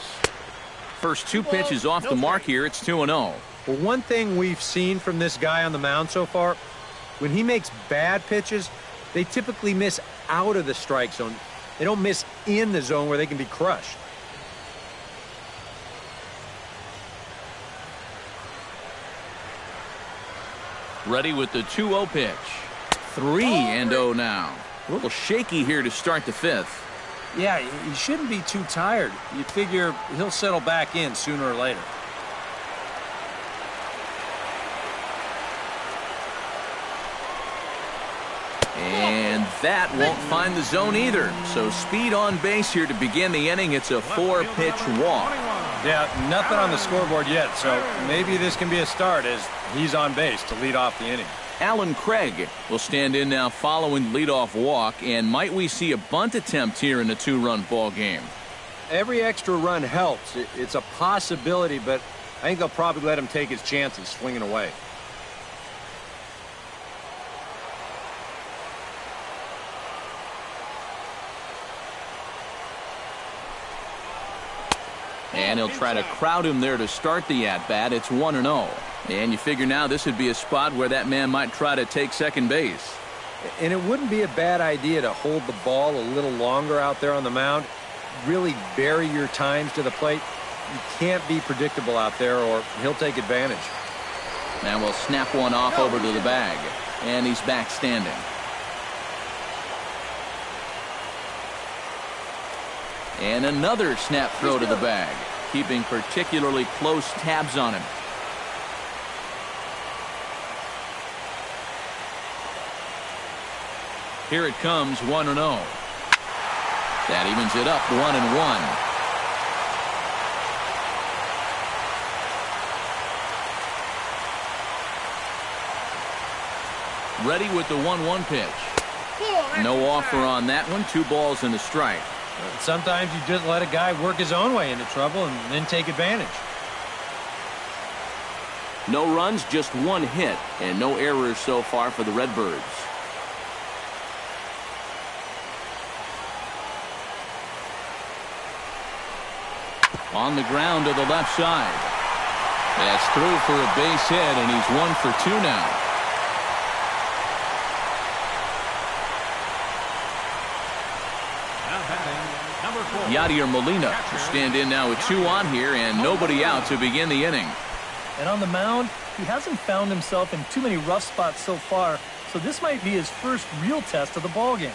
S1: First 2 pitches off the mark here. It's 2-0.
S5: Well, one thing we've seen from this guy on the mound so far, when he makes bad pitches, they typically miss out of the strike zone. They don't miss in the zone where they can be crushed.
S1: Ready with the 2-0 pitch. 3-0 now. A little shaky here to start the 5th.
S5: Yeah, he shouldn't be too tired. You figure he'll settle back in sooner or later.
S1: And That won't find the zone either. So speed on base here to begin the inning. It's a 4-pitch walk.
S5: Yeah, nothing on the scoreboard yet, so maybe this can be a start as he's on base to lead off the inning.
S1: Alan Craig will stand in now following the leadoff walk. And might we see a bunt attempt here in a 2-run ball game?
S5: Every extra run helps. It's a possibility, but I think they'll probably let him take his chances swinging away.
S1: And he'll try to crowd him there to start the at-bat. It's 1-0. And you figure now this would be a spot where that man might try to take second base.
S5: And it wouldn't be a bad idea to hold the ball a little longer out there on the mound. Really vary your times to the plate. You can't be predictable out there or he'll take advantage.
S1: Now we'll snap one off over to the bag. And he's back standing. And another snap throw to the bag, keeping particularly close tabs on him. Here it comes, 1-0. That evens it up, 1-1. Ready with the 1-1 pitch. No offer on that one. 2 balls and a strike.
S5: Sometimes you just let a guy work his own way into trouble and then take advantage.
S1: No runs, just 1 hit, and no errors so far for the Redbirds. On the ground to the left side. That's through for a base hit, and he's 1 for 2 now. Yadier Molina to stand in now with 2 on here and nobody out to begin the inning.
S2: And on the mound, he hasn't found himself in too many rough spots so far, so this might be his first real test of the ballgame.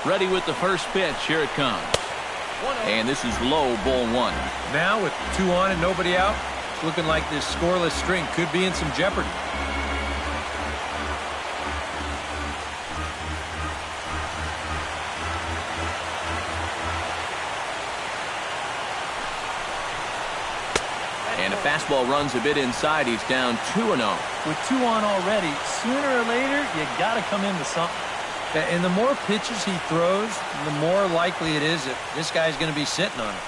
S1: Ready with the first pitch. Here it comes. And this is low, ball 1.
S5: Now with 2 on and nobody out, it's looking like this scoreless string could be in some jeopardy.
S1: And a fastball runs a bit inside. He's down 2-0.
S2: With 2 on already, sooner or later, you got to come into something.
S5: And the more pitches he throws, the more likely it is that this guy's going to be sitting on it.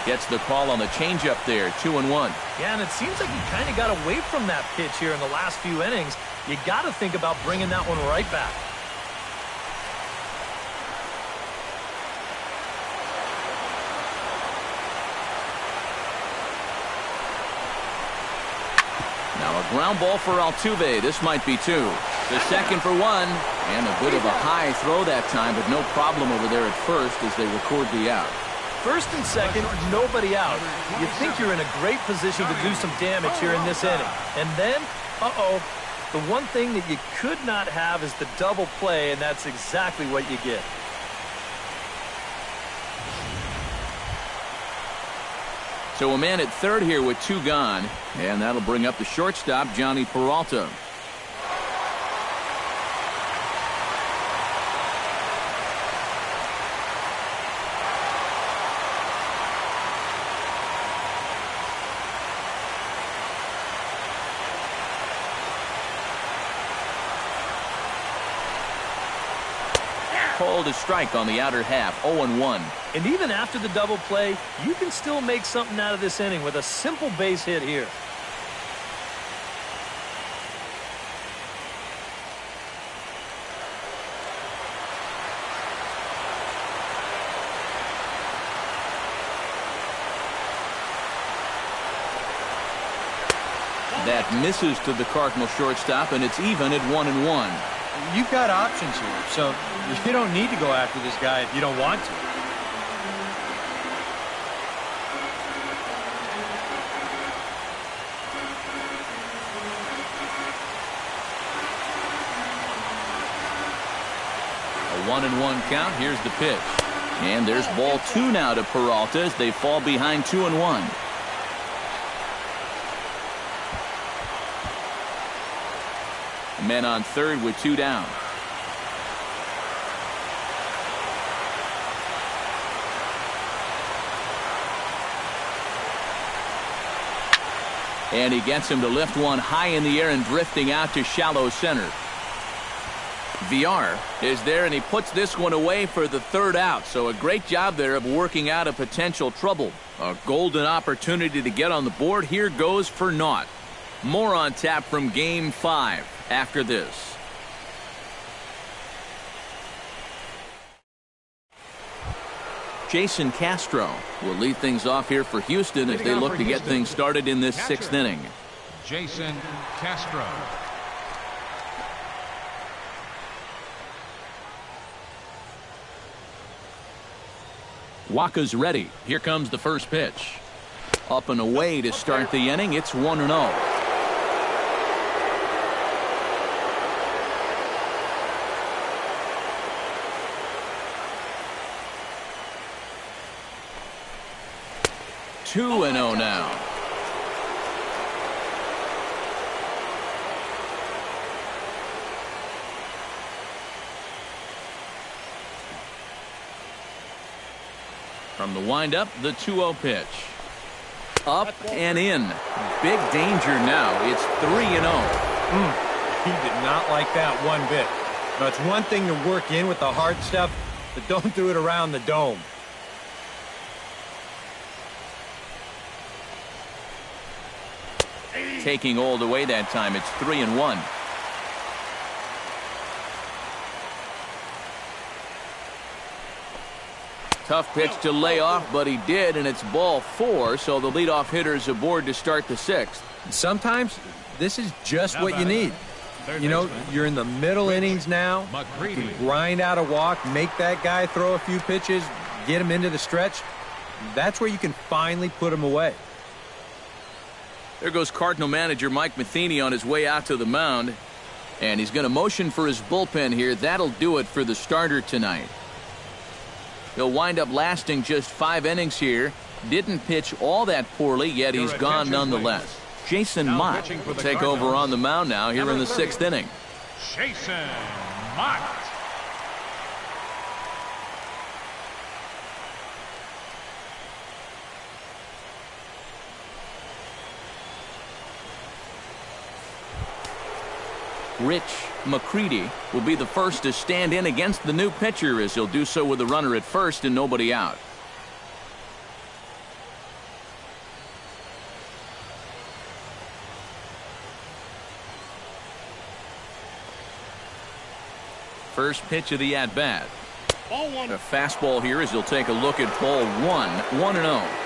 S1: Gets the call on the changeup there, 2-1.
S2: Yeah, and it seems like he kind of got away from that pitch here in the last few innings. You got to think about bringing that one right back.
S1: Now a ground ball for Altuve. This might be 2. The second for 1. And a bit of a high throw that time, but no problem over there at first as they record the out.
S2: First and second, nobody out. You think you're in a great position to do some damage here in this inning. And then, the one thing that you could not have is the double play, and that's exactly what you get.
S1: So a man at third here with 2 gone, and that'll bring up the shortstop, Johnny Peralta. Called a strike on the outer half, 0-1.
S2: And even after the double play, you can still make something out of this inning with a simple base hit here.
S1: That misses to the Cardinal shortstop, and it's even at 1-1.
S5: You've got options here, so you don't need to go after this guy if you don't want to.
S1: 1-1 count. Here's the pitch. And there's ball 2 now to Peralta as they fall behind 2-1. Men on third with 2 down. And he gets him to lift one high in the air and drifting out to shallow center. VR is there, and he puts this one away for the 3rd out. So a great job there of working out a potential trouble. A golden opportunity to get on the board. Here goes for naught. More on tap from Game 5 after this. Jason Castro will lead things off here for Houston as they look to get things started in this 6th inning.
S3: Jason Castro.
S1: Waka's ready. Here comes the first pitch. Up and away to start the inning. It's 1-0. Two and 0 now. From the windup, the 2-0 pitch. Up and in. Big danger now. It's 3-0.
S5: He did not like that one bit. Now, it's one thing to work in with the hard stuff, but don't do it around the dome.
S1: Taking all the way that time. It's 3-1. Tough pitch to lay off, but he did, and it's ball 4, so the leadoff hitter is aboard to start the 6th.
S5: Sometimes this is just what you need. You know, you're in the middle innings now. You can grind out a walk, make that guy throw a few pitches, get him into the stretch. That's where you can finally put him away.
S1: There goes Cardinal manager Mike Matheny on his way out to the mound. And he's going to motion for his bullpen here. That'll do it for the starter tonight. He'll wind up lasting just 5 innings here. Didn't pitch all that poorly, yet he's gone nonetheless. Jason Mott will take over on the mound now here in the 6th inning.
S3: Jason Mott.
S1: Rich McCready will be the first to stand in against the new pitcher, as he'll do so with a runner at first and nobody out. First pitch of the at-bat. A fastball here as he'll take a look at ball 1, 1-0.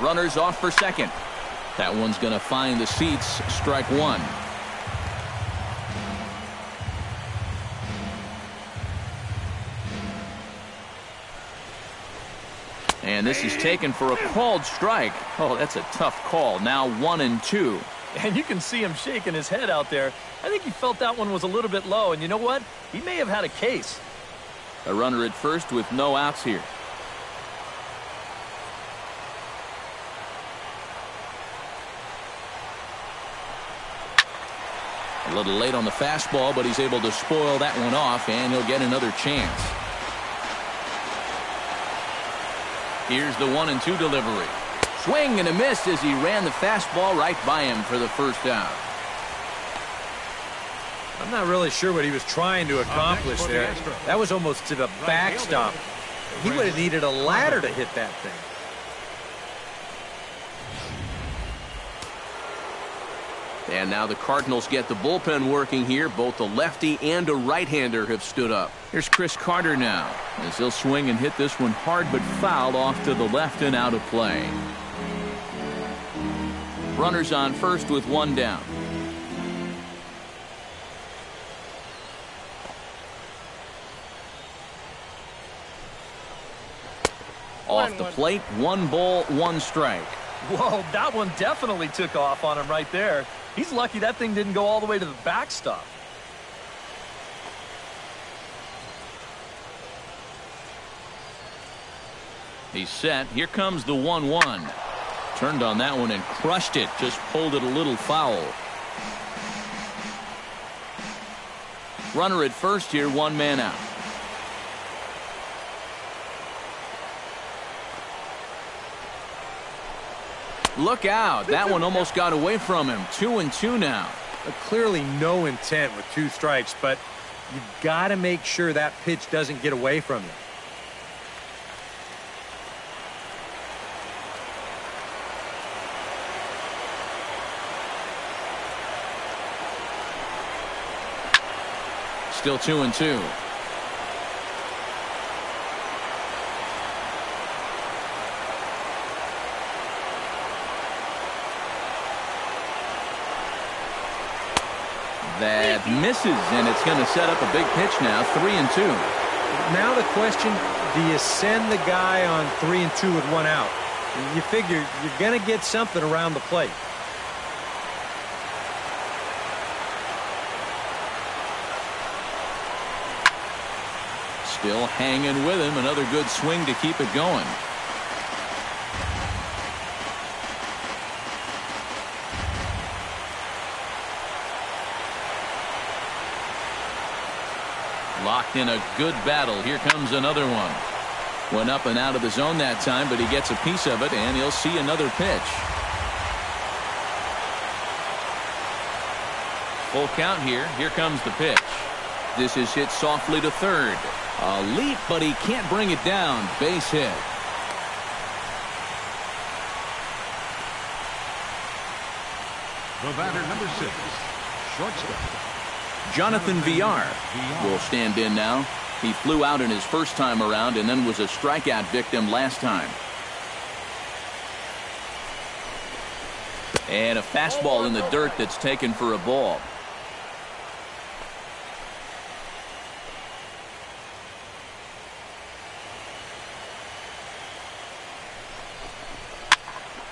S1: Runners off for second. That one's going to find the seats. Strike 1. And this is taken for a called strike. Oh, that's a tough call. Now 1-2.
S2: And you can see him shaking his head out there. I think he felt that one was a little bit low. And you know what? He may have had a case.
S1: A runner at first with no outs here. A little late on the fastball, but he's able to spoil that one off, and he'll get another chance. Here's the 1-2 delivery. Swing and a miss as he ran the fastball right by him for the first out.
S5: I'm not really sure what he was trying to accomplish there. That was almost to the backstop. He would have needed a ladder to hit that thing.
S1: And now the Cardinals get the bullpen working here. Both a lefty and a right-hander have stood up. Here's Chris Carter now, as he'll swing and hit this one hard but foul off to the left and out of play. Runners on first with 1 down. Off the plate, 1 ball, 1 strike.
S2: Whoa, that one definitely took off on him right there. He's lucky that thing didn't go all the way to the backstop.
S1: He's set. Here comes the 1-1. Turned on that one and crushed it. Just pulled it a little foul. Runner at first here, 1 man out. Look out. That one almost got away from him. 2-2 now.
S4: Clearly no intent with 2 strikes, but you've got to make sure that pitch doesn't get away from you.
S1: Still 2-2. That misses, and it's going to set up a big pitch now. 3-2.
S4: Now the question, do you send the guy on 3-2 with 1 out? You figure you're going to get something around the plate.
S1: Still hanging with him. Another good swing to keep it going. Locked in a good battle. Here comes another one. Went up and out of the zone that time, but he gets a piece of it, and he'll see another pitch. Full count here. Here comes the pitch. This is hit softly to third. A leap, but he can't bring it down. Base hit.
S3: The batter, number 6, shortstop
S1: Jonathan Villar will stand in now. He flew out in his first time around and then was a strikeout victim last time. And a fastball in the dirt that's taken for a ball.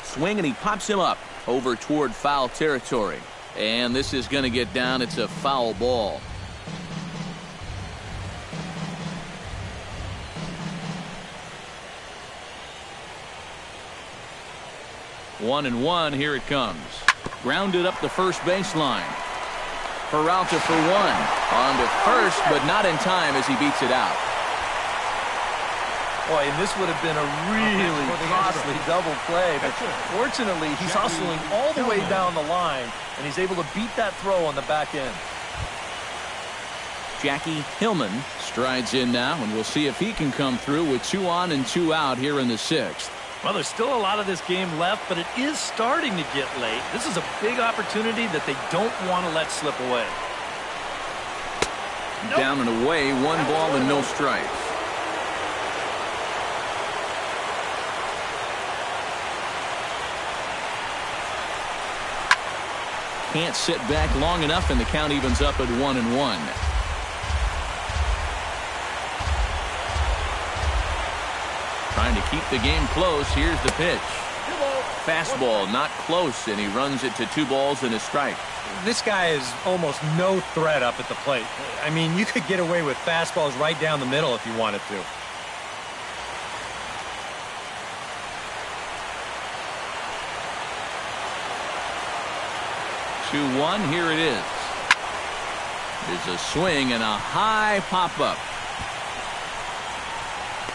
S1: Swing, and he pops him up over toward foul territory. And this is going to get down. It's a foul ball. One and one. Here it comes. Grounded up the first baseline. Peralta for 1. On to first, but not in time as he beats it out.
S2: Boy, and this would have been a really costly double play, but fortunately he's hustling all the way down the line, and he's able to beat that throw on the back end.
S1: Jackie Hillman strides in now, and we'll see if he can come through with 2 on and 2 out here in the 6th.
S2: Well, there's still a lot of this game left, but it is starting to get late. This is a big opportunity that they don't want to let slip away.
S1: Down and away, 1 ball and no strikes. Can't sit back long enough, and the count evens up at 1 and 1. Trying to keep the game close. Here's the pitch. Fastball not close, and he runs it to 2 balls and a strike.
S4: This guy is almost no threat up at the plate. I mean, you could get away with fastballs right down the middle if you wanted to.
S1: One. Here it is. There's a swing and a high pop-up.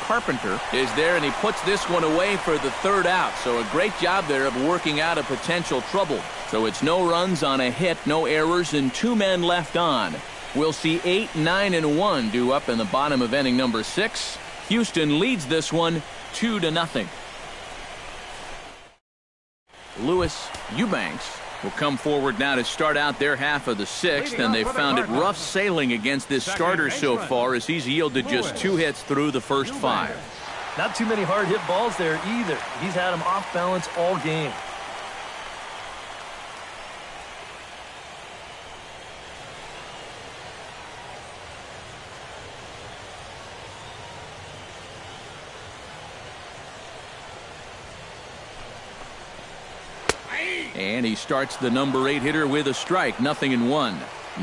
S1: Carpenter is there, and he puts this one away for the 3rd out. So a great job there of working out a potential trouble. So it's no runs on a hit, no errors, and 2 men left on. We'll see 8, 9, and 1 due up in the bottom of inning number 6. Houston leads this one 2-0. Lewis Eubanks will come forward now to start out their half of the 6th, and they've found it rough sailing against this starter so far as he's yielded just 2 hits through the first 5.
S2: Not too many hard hit balls there either. He's had them off balance all game.
S1: And he starts the number 8 hitter with a strike, 0-1.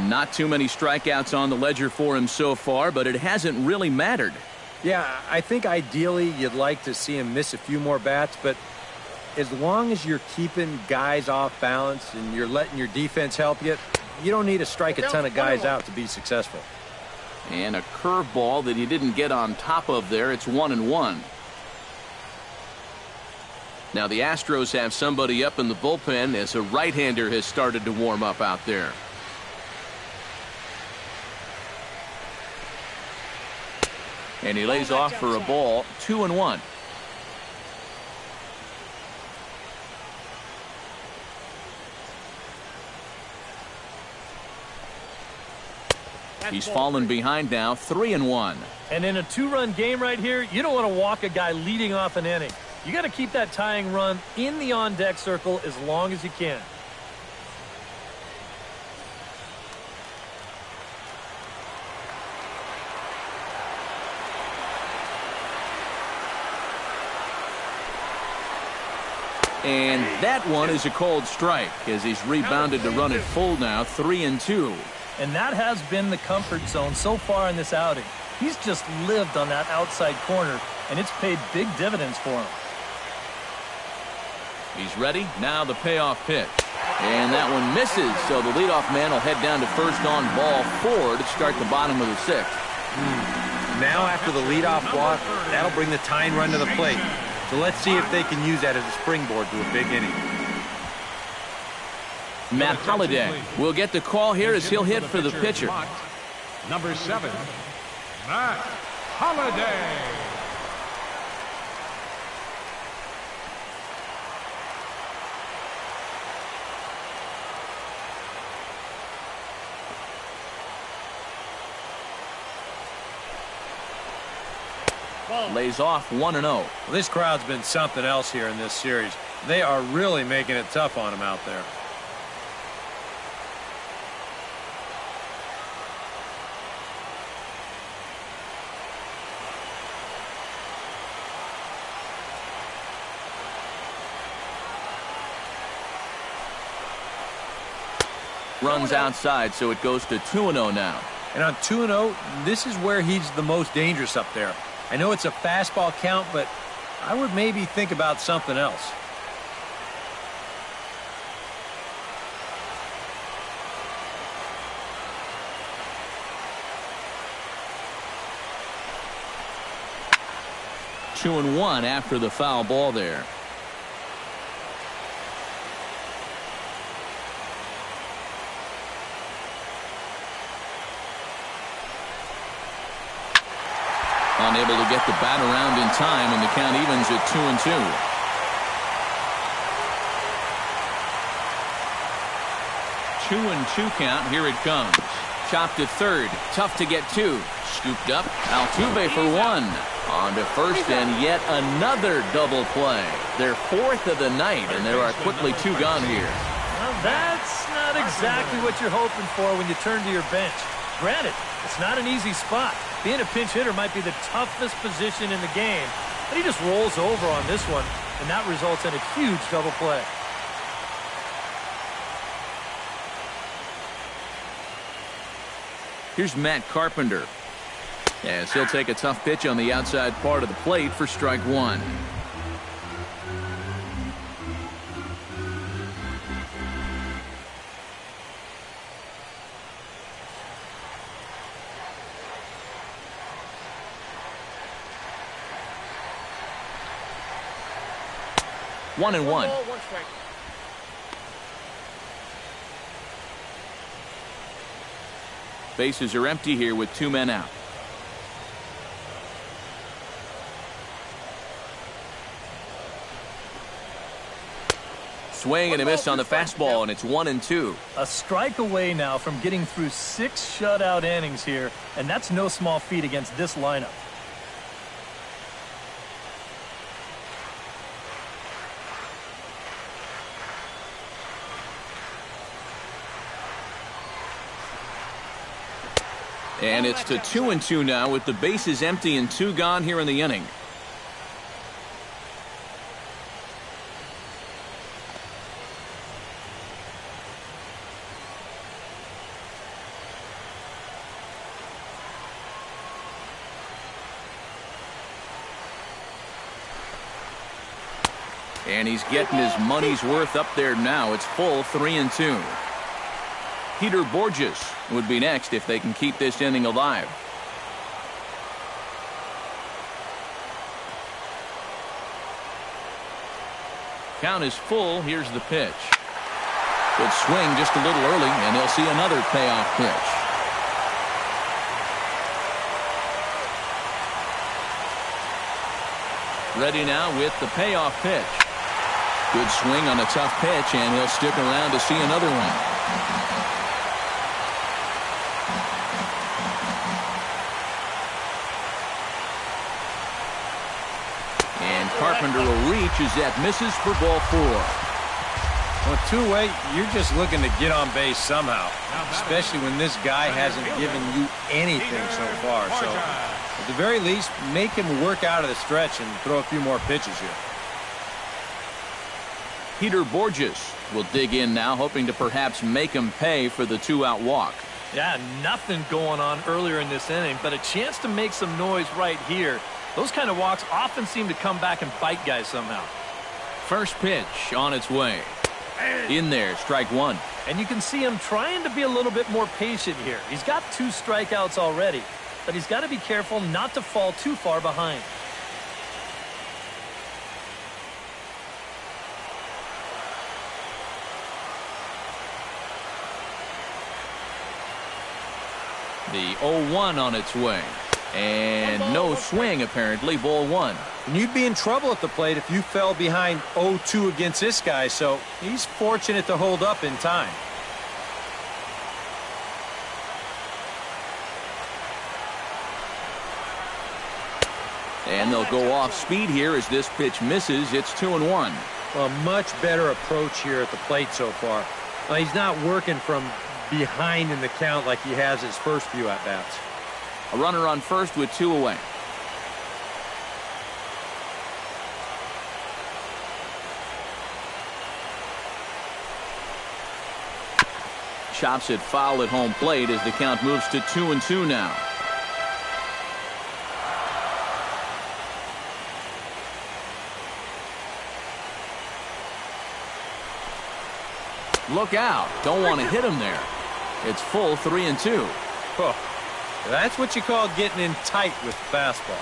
S1: Not too many strikeouts on the ledger for him so far, but it hasn't really mattered.
S5: Yeah, I think ideally you'd like to see him miss a few more bats, but as long as you're keeping guys off balance and you're letting your defense help you, you don't need to strike a ton of guys out to be successful.
S1: And a curveball that he didn't get on top of there. It's 1-1. Now the Astros have somebody up in the bullpen as a right-hander has started to warm up out there. And he lays off for a ball, 2-1. He's fallen behind now, 3-1.
S2: And in a 2-run game right here, you don't want to walk a guy leading off an inning. You got to keep that tying run in the on-deck circle as long as you can.
S1: And that one is a cold strike as he's rebounded to run it full now, 3-2.
S2: And that has been the comfort zone so far in this outing. He's just lived on that outside corner, and it's paid big dividends for him.
S1: He's ready. Now the payoff pitch. And that one misses, so the leadoff man will head down to first on ball 4 to start the bottom of the 6th.
S5: Now after the leadoff walk, that'll bring the tying run to the plate. So let's see if they can use that as a springboard to a big inning.
S1: Matt Holliday will get the call here as he'll hit for the pitcher.
S3: Number 7, Matt Holliday.
S1: Lays off 1-0.
S5: Well, this crowd's been something else here in this series. They are really making it tough on him out there.
S1: Runs outside, so it goes to 2-0 now.
S5: And on 2-0, this is where he's the most dangerous up there. I know it's a fastball count, but I would maybe think about something else.
S1: Two and one after the foul ball there. Unable to get the bat around in time, and the count evens at 2-2. 2-2 count. Here it comes. Chopped to third. Tough to get to. Scooped up. Altuve for 1. On to first, and yet another double play. Their 4th of the night, and there are quickly 2 gone here.
S2: Well, that's not exactly what you're hoping for when you turn to your bench. Granted, it's not an easy spot. Being a pinch hitter might be the toughest position in the game, but he just rolls over on this one, and that results in a huge double play.
S1: Here's Matt Carpenter, as he'll take a tough pitch on the outside part of the plate for strike 1. One and one. Bases are empty here with 2 men out. Swing and a miss on the fastball, and it's 1-2.
S2: A strike away now from getting through 6 shutout innings here, and that's no small feat against this lineup.
S1: And it's to 2-2 now with the bases empty and 2 gone here in the inning. And he's getting his money's worth up there now. It's full 3-2. Peter Borges would be next if they can keep this inning alive. Count is full. Here's the pitch. Good swing just a little early, and he'll see another payoff pitch. Ready now with the payoff pitch. Good swing on a tough pitch, and he'll stick around to see another one. And Carpenter will reach as that misses for ball 4.
S5: Well, two-way, you're just looking to get on base somehow, especially when this guy hasn't given you anything so far. So, at the very least, make him work out of the stretch and throw a few more pitches here.
S1: Peter Borges will dig in now, hoping to perhaps make him pay for the 2-out walk.
S2: Yeah, nothing going on earlier in this inning, but a chance to make some noise right here. Those kind of walks often seem to come back and bite guys somehow.
S1: First pitch on its way. In there, strike 1.
S2: And you can see him trying to be a little bit more patient here. He's got 2 strikeouts already, but he's got to be careful not to fall too far behind.
S1: The 0-1 on its way. And no swing, apparently, ball 1.
S5: And you'd be in trouble at the plate if you fell behind 0-2 against this guy, so he's fortunate to hold up in time.
S1: And they'll go off speed here as this pitch misses. It's 2-1.
S5: A much better approach here at the plate so far. He's not working from behind in the count like he has his first few at-bats.
S1: A runner on first with 2 away. Chops it foul at home plate as the count moves to 2-2 now. Look out. Don't want to hit him there. It's full 3-2.
S5: Oh, that's what you call getting in tight with fastball.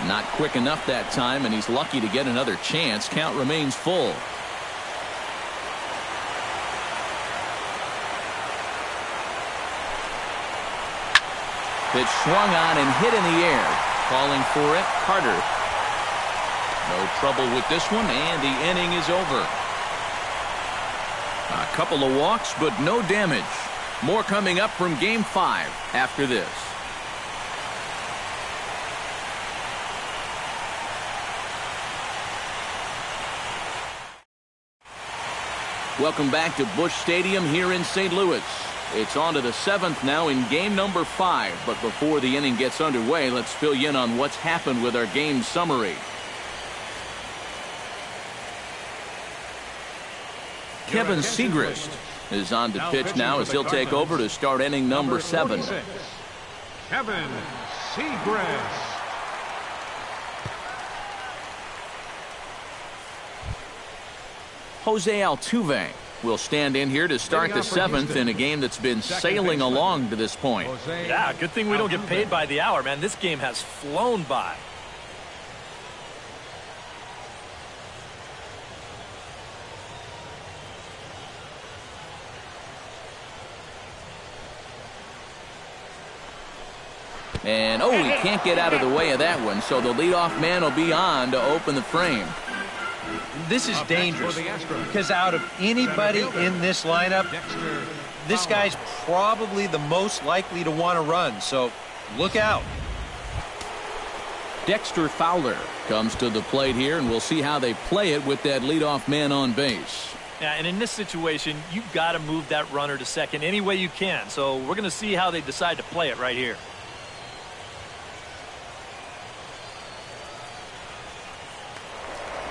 S1: Not quick enough that time, and he's lucky to get another chance. Count remains full. Pitch swung on and hit in the air. Calling for it, Carter. No trouble with this one, and the inning is over. A couple of walks, but no damage. More coming up from Game 5 after this. Welcome back to Busch Stadium here in St. Louis. It's on to the 7th now in game number 5. But before the inning gets underway, let's fill you in on what's happened with our game summary. Kevin Segrist is on to pitch now as he'll take over to start inning number 7.
S3: Kevin Segrist.
S1: Jose Altuve will stand in here to start the 7th in a game that's been sailing along to this point.
S2: Yeah, good thing we don't get paid by the hour, man. This game has flown by.
S1: And, oh, he can't get out of the way of that one, so the leadoff man will be on to open the frame.
S5: This is dangerous because out of anybody in this lineup, this guy's probably the most likely to want to run, so look out.
S1: Dexter Fowler comes to the plate here, and we'll see how they play it with that leadoff man on base.
S2: Yeah, and in this situation, you've got to move that runner to second any way you can, so we're going to see how they decide to play it right here.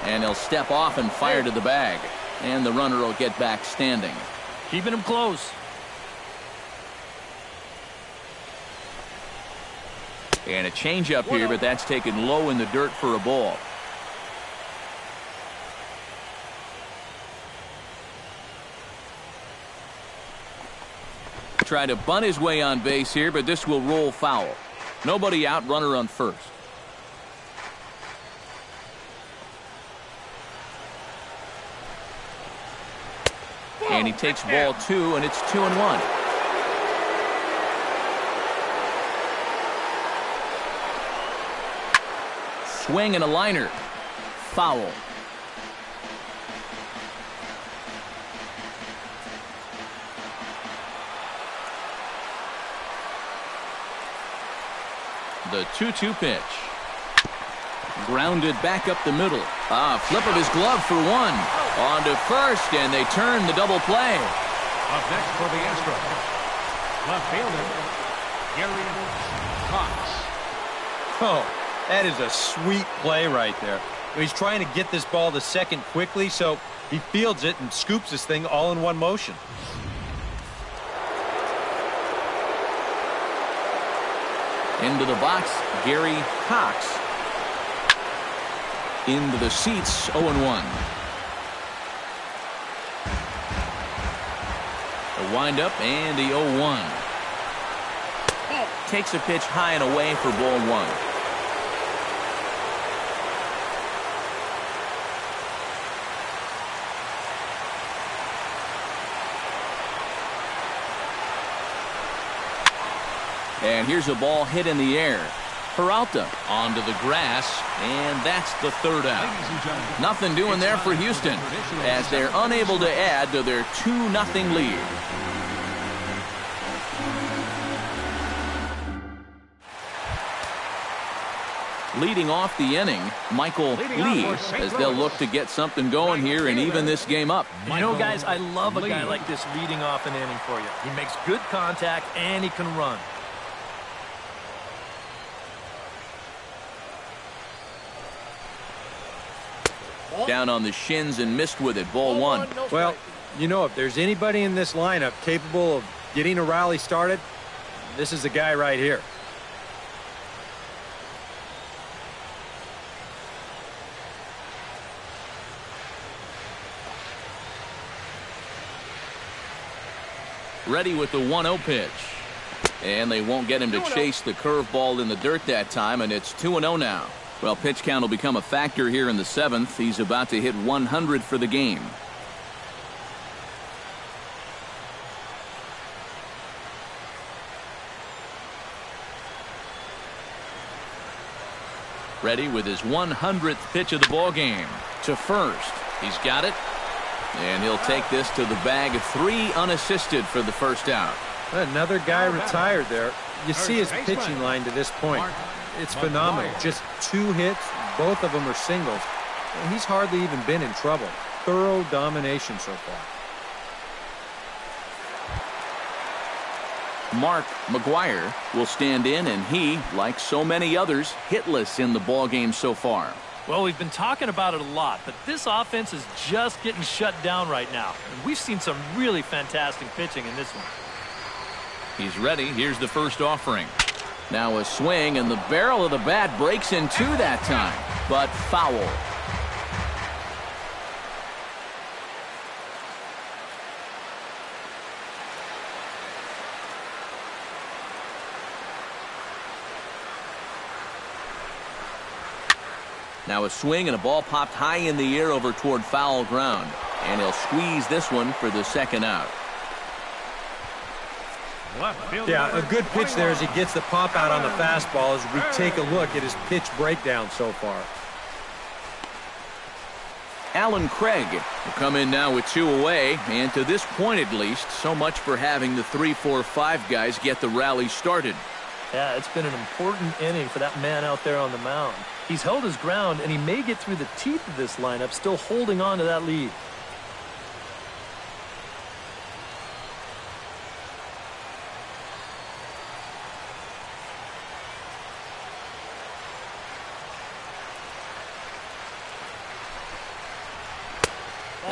S1: And he'll step off and fire to the bag. And the runner will get back standing.
S2: Keeping him close.
S1: And a changeup here, but that's taken low in the dirt for a ball. Try to bunt his way on base here, but this will roll foul. Nobody out, runner on first. And he takes ball 2, and it's 2-1. Swing and a liner. Foul. The 2-2 pitch. Grounded back up the middle. Flip of his glove for 1. On to first, and they turn the double play.
S3: Up next for the Astros, left fielder, Gary Cox.
S5: Oh, that is a sweet play right there. He's trying to get this ball to second quickly, so he fields it and scoops this thing all in one motion.
S1: Into the box, Gary Cox. Into the seats, 0-1. A windup and the 0-1. Takes a pitch high and away for ball 1. And here's a ball hit in the air. Peralta onto the grass, and that's the third out. Nothing doing there for Houston as they're unable to add to their 2-0 lead. Leading off the inning, Michael Lee, as they'll look to get something going here and even this game up.
S2: You know, guys, I love a guy like this leading off an inning for you. He makes good contact and he can run.
S1: Down on the shins and missed with it. Ball 1.
S5: Well, you know, if there's anybody in this lineup capable of getting a rally started, this is the guy right here.
S1: Ready with the 1-0 pitch. And they won't get him to chase the curveball in the dirt that time, and it's 2-0 now. Well, pitch count will become a factor here in the 7th. He's about to hit 100 for the game. Ready with his 100th pitch of the ball game. To first. He's got it. And he'll take this to the bag. 3 unassisted for the first out.
S5: Another guy retired there. You see his pitching line to this point. It's phenomenal. Just 2 hits. Both of them are singles. And he's hardly even been in trouble. Thorough domination so far.
S1: Mark McGuire will stand in, and he, like so many others, hitless in the ballgame so far.
S2: Well, we've been talking about it a lot, but this offense is just getting shut down right now. And we've seen some really fantastic pitching in this one.
S1: He's ready. Here's the first offering. Now a swing, and the barrel of the bat breaks in 2 that time, but foul. Now a swing, and a ball popped high in the air over toward foul ground, and he'll squeeze this one for the second out.
S5: Yeah, a good pitch there as he gets the pop out on the fastball as we take a look at his pitch breakdown so far.
S1: Alan Craig will come in now with 2 away, and to this point at least, so much for having the 3, 4, 5 guys get the rally started.
S2: Yeah, it's been an important inning for that man out there on the mound. He's held his ground, and he may get through the teeth of this lineup, still holding on to that lead.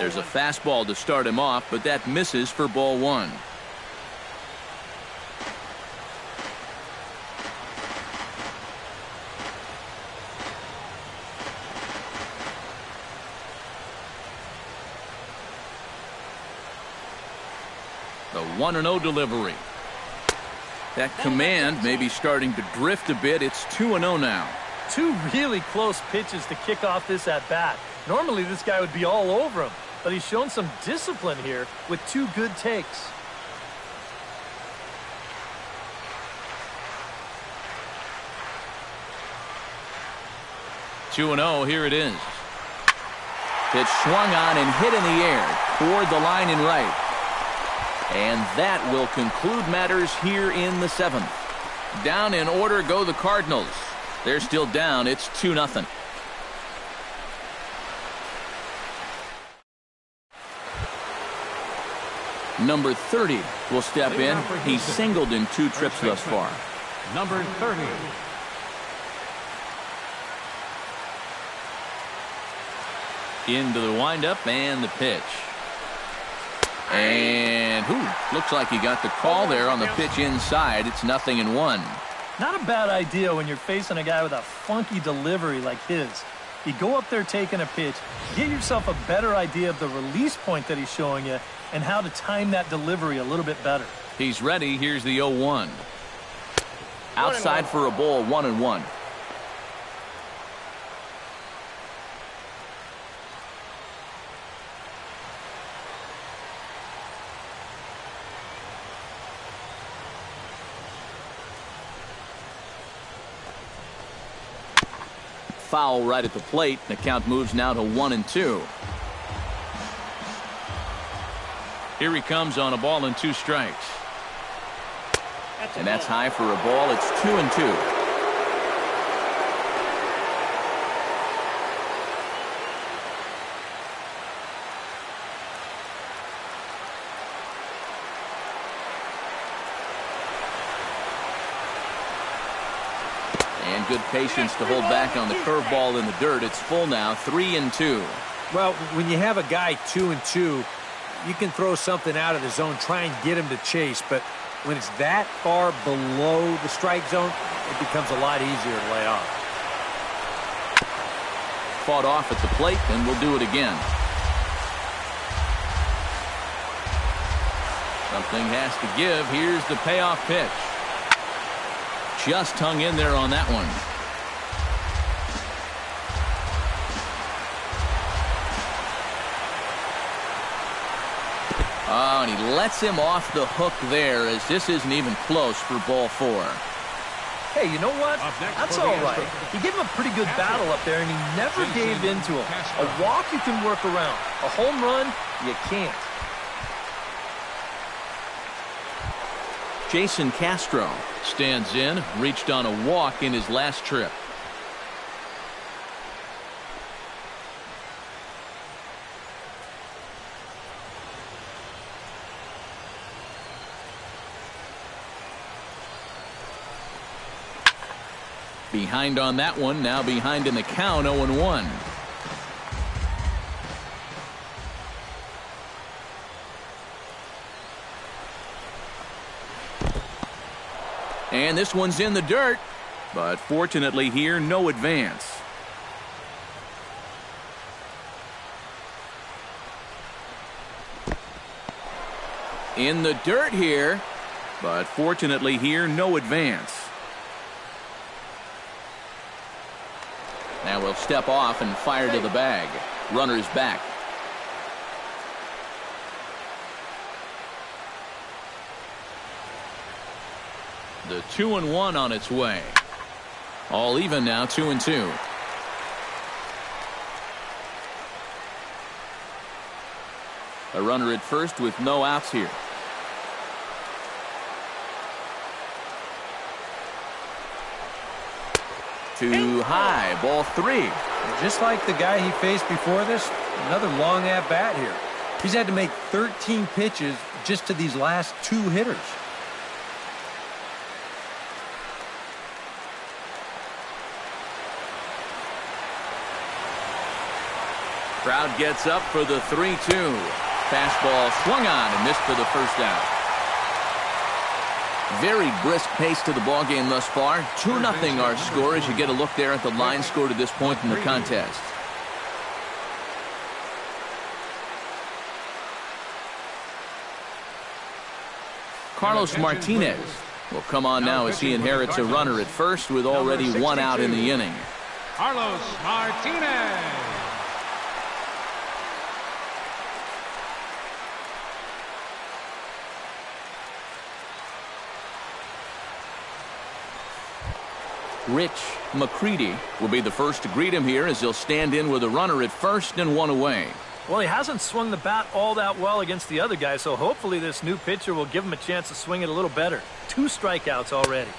S1: There's a fastball to start him off, but that misses for ball one. The 1-0 delivery. That command may be starting to drift a bit. It's 2-0 now.
S2: Two really close pitches to kick off this at-bat. Normally this guy would be all over him, but he's shown some discipline here with two good takes.
S1: Two and 0, here it is. Pitch swung on and hit in the air toward the line and right. And that will conclude matters here in the 7th. Down in order go the Cardinals. They're still down. It's 2-0. Number 30 will step in. He's singled in 2 trips thus far.
S3: Number 30.
S1: Into the windup and the pitch. And looks like he got the call there on the pitch inside. It's 0-1.
S2: Not a bad idea when you're facing a guy with a funky delivery like his. You go up there taking a pitch, get yourself a better idea of the release point that he's showing you and how to time that delivery a little bit better.
S1: He's ready. Here's the 0-1. Outside for a ball, 1-1. Foul right at the plate. The count moves now to 1-2. Here he comes on a ball and 2 strikes. And that's high for a ball. It's 2-2. And good patience to hold back on the curveball in the dirt. It's full now, 3-2.
S4: Well, when you have a guy 2-2, you can throw something out of the zone, try and get him to chase. But when it's that far below the strike zone, it becomes a lot easier to lay off.
S1: Fought off at the plate, and we'll do it again. Something has to give. Here's the payoff pitch. Just hung in there on that one. Oh, and he lets him off the hook there as this isn't even close for ball 4.
S2: Hey, you know what? That's all right. He gave him a pretty good battle up there, and he never gave in to him. A walk you can work around. A home run, you can't.
S1: Jason Castro stands in, reached on a walk in his last trip. Behind on that one, now behind in the count, 0-1. And this one's in the dirt, but fortunately here, no advance. In the dirt here, but fortunately here, no advance. Now we'll step off and fire to the bag. Runner's back. The 2-1 on its way. All even now, 2-2. A runner at first with no outs here. Too high, ball 3.
S5: Just like the guy he faced before this, another long at-bat here. He's had to make 13 pitches just to these last 2 hitters.
S1: Crowd gets up for the 3-2. Fastball swung on and missed for the first out. Very brisk pace to the ball game thus far. 2-0 our score as you get a look there at the line score to this point in the contest. Carlos Martinez will come on now as he inherits a runner at first with already 1 out in the inning.
S3: Carlos Martinez.
S1: Rich McCready will be the first to greet him here as he'll stand in with a runner at first and 1 away.
S2: Well, he hasn't swung the bat all that well against the other guy, so hopefully this new pitcher will give him a chance to swing it a little better. 2 strikeouts already.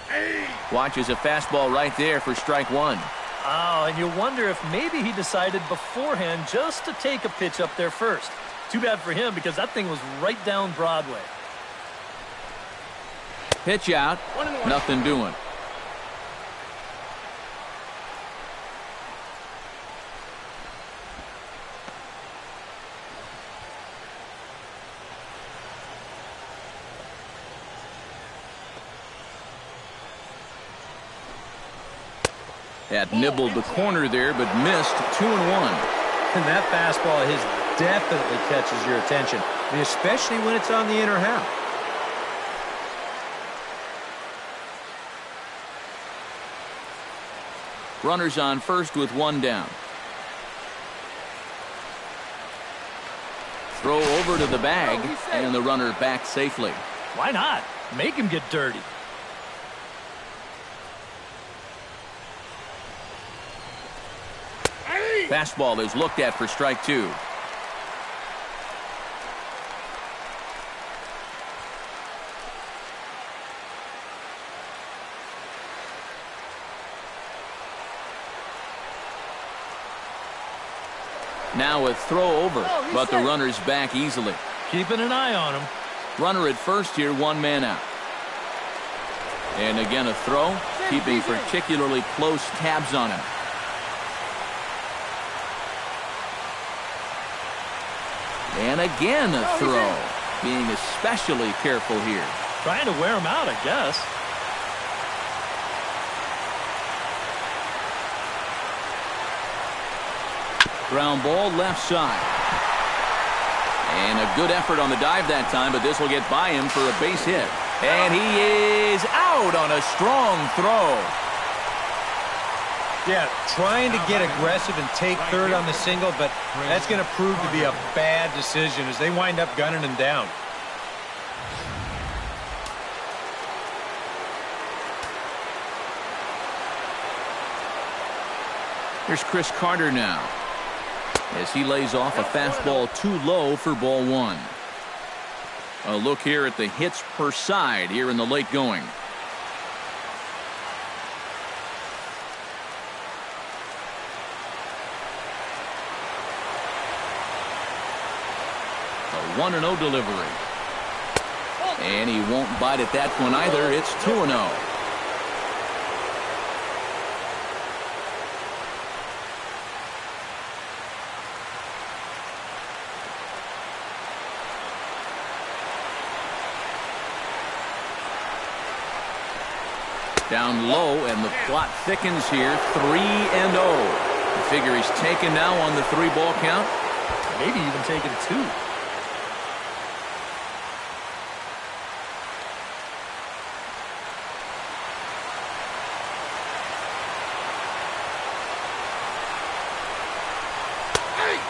S1: Watches a fastball right there for strike 1.
S2: Oh, and you wonder if maybe he decided beforehand just to take a pitch up there first. Too bad for him because that thing was right down Broadway.
S1: Pitch out. Nothing doing. Had nibbled the corner there, but missed 2-1.
S5: And that fastball of his definitely catches your attention, I mean, especially when it's on the inner half.
S1: Runners on first with 1 down. Throw over to the bag, and the runner back safely.
S2: Why not? Make him get dirty.
S1: Fastball is looked at for strike 2. Now a throw over, but the runner's back easily.
S2: Keeping an eye on him.
S1: Runner at first here, 1 man out. And again a throw, keeping particularly close tabs on him. And again a throw, being especially careful here.
S2: Trying to wear him out, I guess.
S1: Ground ball left side. And a good effort on the dive that time, but this will get by him for a base hit. And he is out on a strong throw.
S5: Yeah, trying to get aggressive and take third on the single, but that's going to prove to be a bad decision as they wind up gunning him down.
S1: Here's Chris Carter now as he lays off a fastball too low for ball 1. A look here at the hits per side here in the late going. A 1-0 delivery. And he won't bite at that one either. It's 2-0. Down low, and the plot thickens here. 3-0. You figure he's taken now on the 3-ball count.
S2: Maybe even taking 2.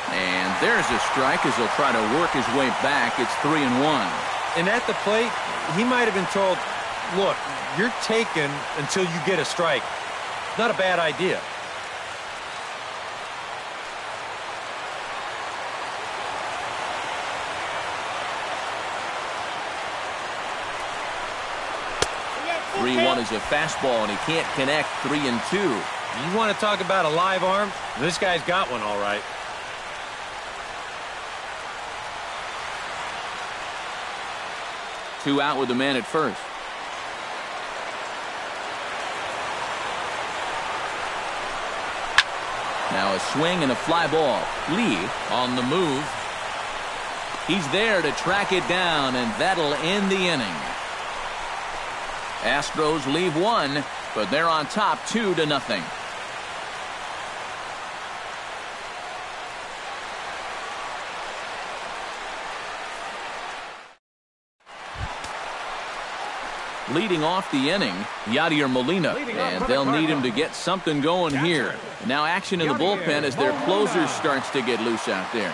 S1: And there's a strike as he'll try to work his way back. It's 3-1.
S5: And at the plate, he might have been told, look, you're taken until you get a strike. Not a bad idea.
S1: Three 3-1 is a fastball, and he can't connect. 3-2.
S5: You want to talk about a live arm? This guy's got one all right.
S1: Two out with the man at first. Now a swing and a fly ball. Lee on the move. He's there to track it down, and that'll end the inning. Astros leave one, but they're on top 2-0. Leading off the inning, Yadier Molina, and they'll need him to get something going here. Now action in the bullpen as their closer starts to get loose out there.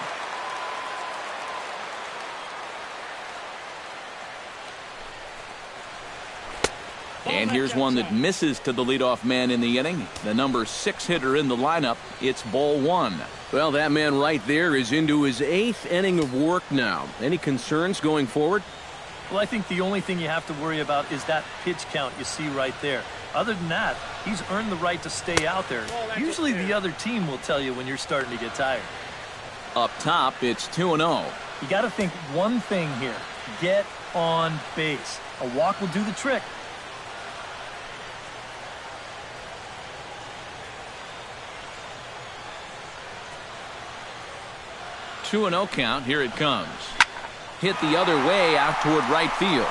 S1: And here's one that misses to the leadoff man in the inning. The number 6 hitter in the lineup. It's ball 1.
S6: Well, that man right there is into his 8th inning of work now. Any concerns going forward?
S2: Well, I think the only thing you have to worry about is that pitch count you see right there. Other than that, he's earned the right to stay out there. Usually the other team will tell you when you're starting to get tired.
S1: Up top, it's 2-0.
S2: You got to think one thing here. Get on base. A walk will do the trick.
S1: 2-0 count. Here it comes. Hit the other way out toward right field.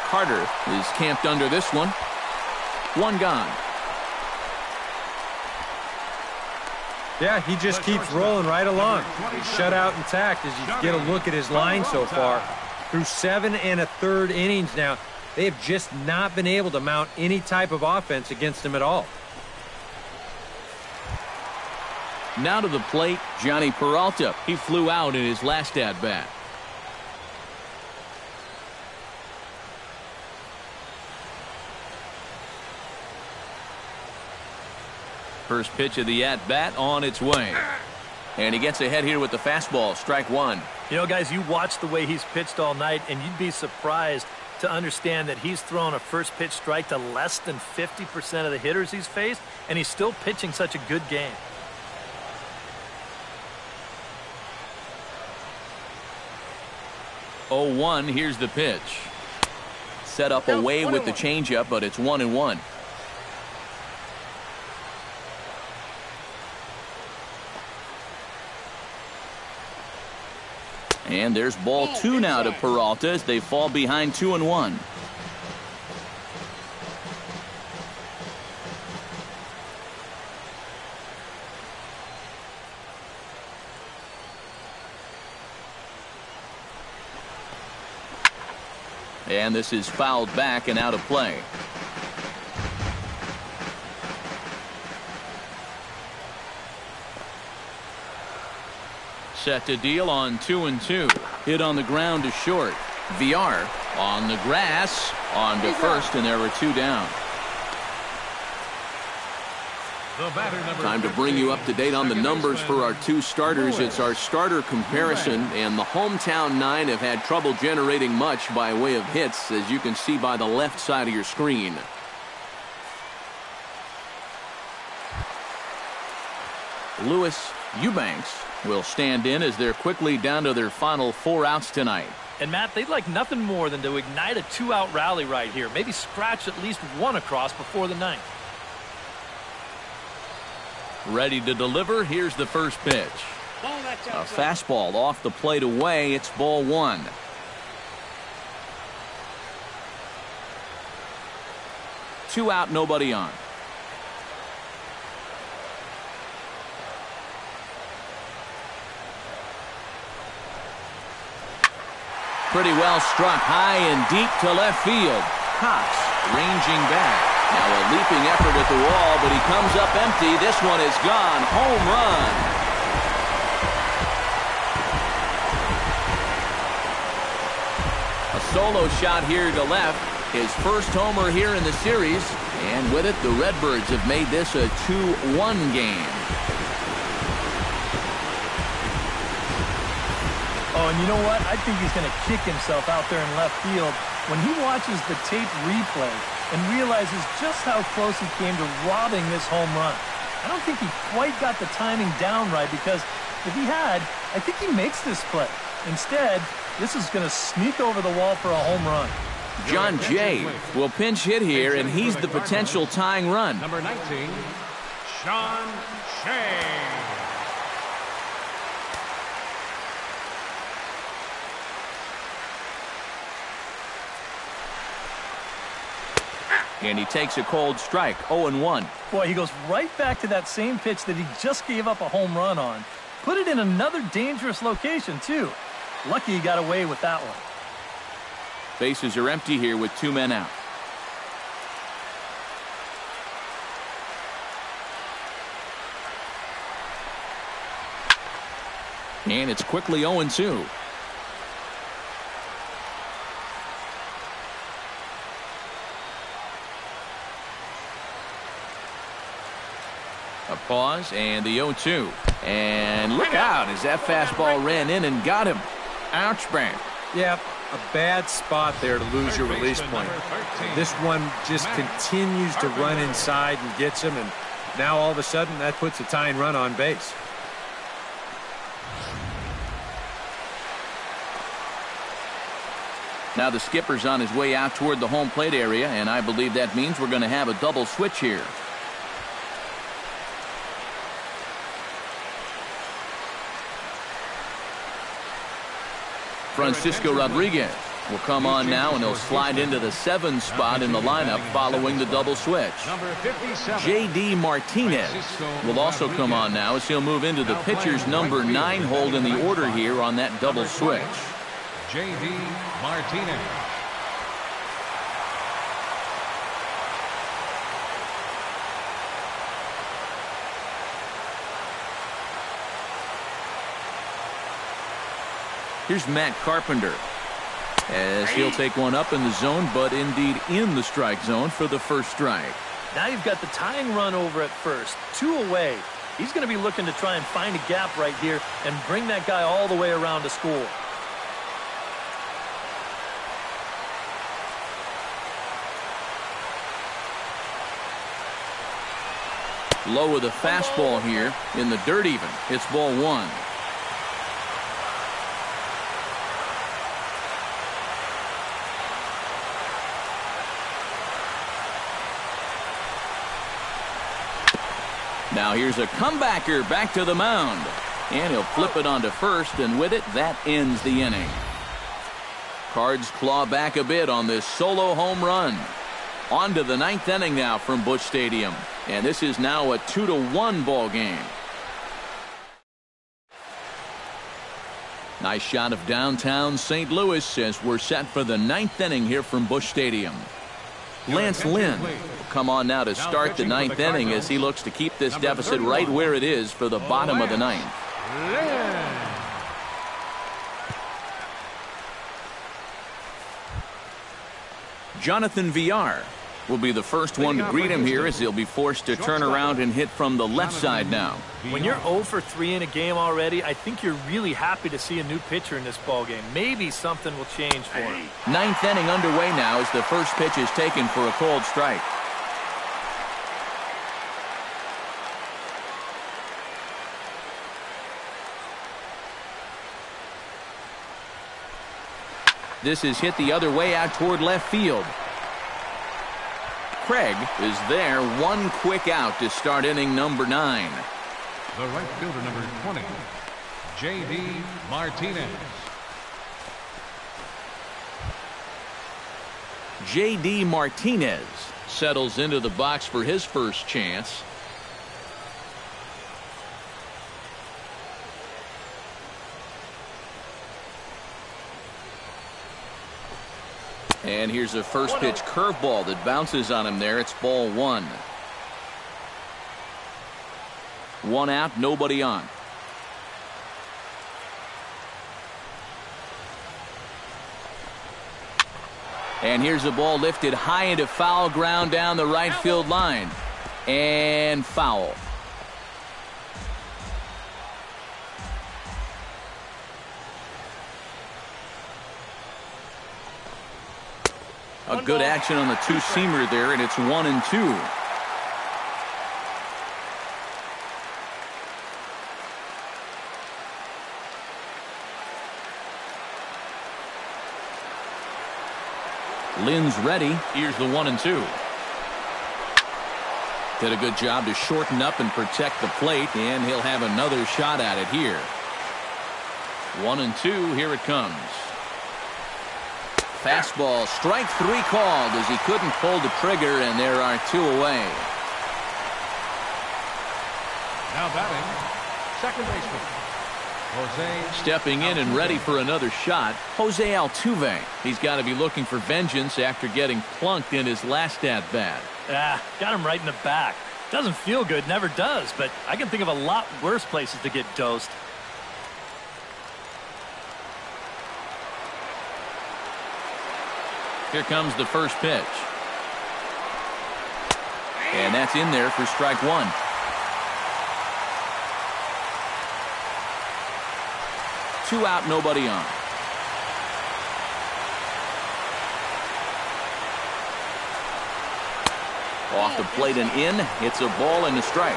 S1: Carter is camped under this one. One gone.
S5: Yeah, he just keeps rolling right along. He's shut out intact as you get a look at his line so far. Through 7 1/3 innings now, they have just not been able to mount any type of offense against him at all.
S1: Now to the plate, Johnny Peralta. He flew out in his last at-bat. First pitch of the at-bat on its way. And he gets ahead here with the fastball. Strike 1.
S2: You know, guys, you watch the way he's pitched all night, and you'd be surprised to understand that he's thrown a first pitch strike to less than 50% of the hitters he's faced, and he's still pitching such a good game.
S1: Oh, 1. Here's the pitch. Set up away with the changeup, but it's 1-1. And there's ball 2 now to Peralta as they fall behind 2-1. And this is fouled back and out of play. Set to deal on 2-2. Hit on the ground to short. VR on the grass on to first, and there were 2 down. Time to bring you up to date on the numbers for our 2 starters. It's our starter comparison, and the hometown 9 have had trouble generating much by way of hits, as you can see by the left side of your screen. Lewis Eubanks will stand in as they're quickly down to their final 4 outs tonight.
S2: And, Matt, they'd like nothing more than to ignite a 2-out rally right here. Maybe scratch at least 1 across before the 9th.
S1: Ready to deliver. Here's the first pitch. A fastball off the plate away. It's ball 1. Two out, nobody on. Pretty well struck high and deep to left field. Cox ranging back. Now a leaping effort at the wall, but he comes up empty. This one is gone. Home run. A solo shot here to left. His first homer here in the series. And with it, the Redbirds have made this a 2-1 game.
S2: Oh, and you know what? I think he's going to kick himself out there in left field when he watches the tape replay and realizes just how close he came to robbing this home run. I don't think he quite got the timing down right, because if he had, I think he makes this play. Instead, this is going to sneak over the wall for a home run.
S1: John Jay will pinch hit here, and he's the potential tying run.
S3: Number 19, Sean Shea.
S1: And he takes a cold strike, 0-1.
S2: Boy, he goes right back to that same pitch that he just gave up a home run on. Put it in another dangerous location, too. Lucky he got away with that one.
S1: Bases are empty here with 2 men out. And it's quickly 0-2. A pause and the 0-2. And look out as that fastball ran in and got him. Ouch, bang.
S5: Yep, a bad spot there to lose your release point. This one just continues to run inside and gets him, and now all of a sudden that puts a tying run on base.
S1: Now the skipper's on his way out toward the home plate area, and I believe that means we're going to have a double switch here. Francisco Rodriguez will come on now, and he'll slide into the 7th spot in the lineup following the double switch. J.D. Martinez will also come on now as he'll move into the pitcher's number 9 hold in the order here on that double switch.
S3: J.D. Martinez.
S1: Here's Matt Carpenter as he'll take one up in the zone, but indeed in the strike zone for the first strike.
S2: Now you've got the tying run over at first, 2 away. He's going to be looking to try and find a gap right here and bring that guy all the way around to score.
S1: Low with the fastball here in the dirt even. It's ball 1. Now here's a comebacker back to the mound. And he'll flip it onto first, and with it, that ends the inning. Cards claw back a bit on this solo home run. On to the 9th inning now from Busch Stadium. And this is now a 2-1 ball game. Nice shot of downtown St. Louis as we're set for the 9th inning here from Busch Stadium. Lance Lynn will come on now to start the 9th inning as he looks to keep this deficit right where it is for the bottom of the 9th. Jonathan Villar will be the first one to greet him here as he'll be forced to turn around and hit from the left side now.
S2: When you're 0 for 3 in a game already, I think you're really happy to see a new pitcher in this ballgame. Maybe something will change for him.
S1: 9th inning underway now as the first pitch is taken for a cold strike. This is hit the other way out toward left field. Craig is there, one quick out to start inning number 9.
S3: The right fielder, number 20, J.D. Martinez.
S1: J.D. Martinez settles into the box for his first chance. And here's a first pitch curveball that bounces on him there. It's ball 1. 1 out, nobody on. And here's a ball lifted high into foul ground down the right field line. And foul. A good action on the two-seamer there, and it's 1-2. Lynn's ready. Here's the 1-2. Did a good job to shorten up and protect the plate, and he'll have another shot at it here. 1-2, here it comes. Fastball, strike 3 called as he couldn't pull the trigger, and there are 2 away.
S3: Now batting, second baseman, Jose.
S1: Stepping in and ready for another shot, Jose Altuve. He's got to be looking for vengeance after getting plunked in his last at-bat.
S2: Got him right in the back. Doesn't feel good, never does, but I can think of a lot worse places to get dosed.
S1: Here comes the first pitch. And that's in there for strike 1. Two out, nobody on. Off the plate and in. It's a ball and a strike.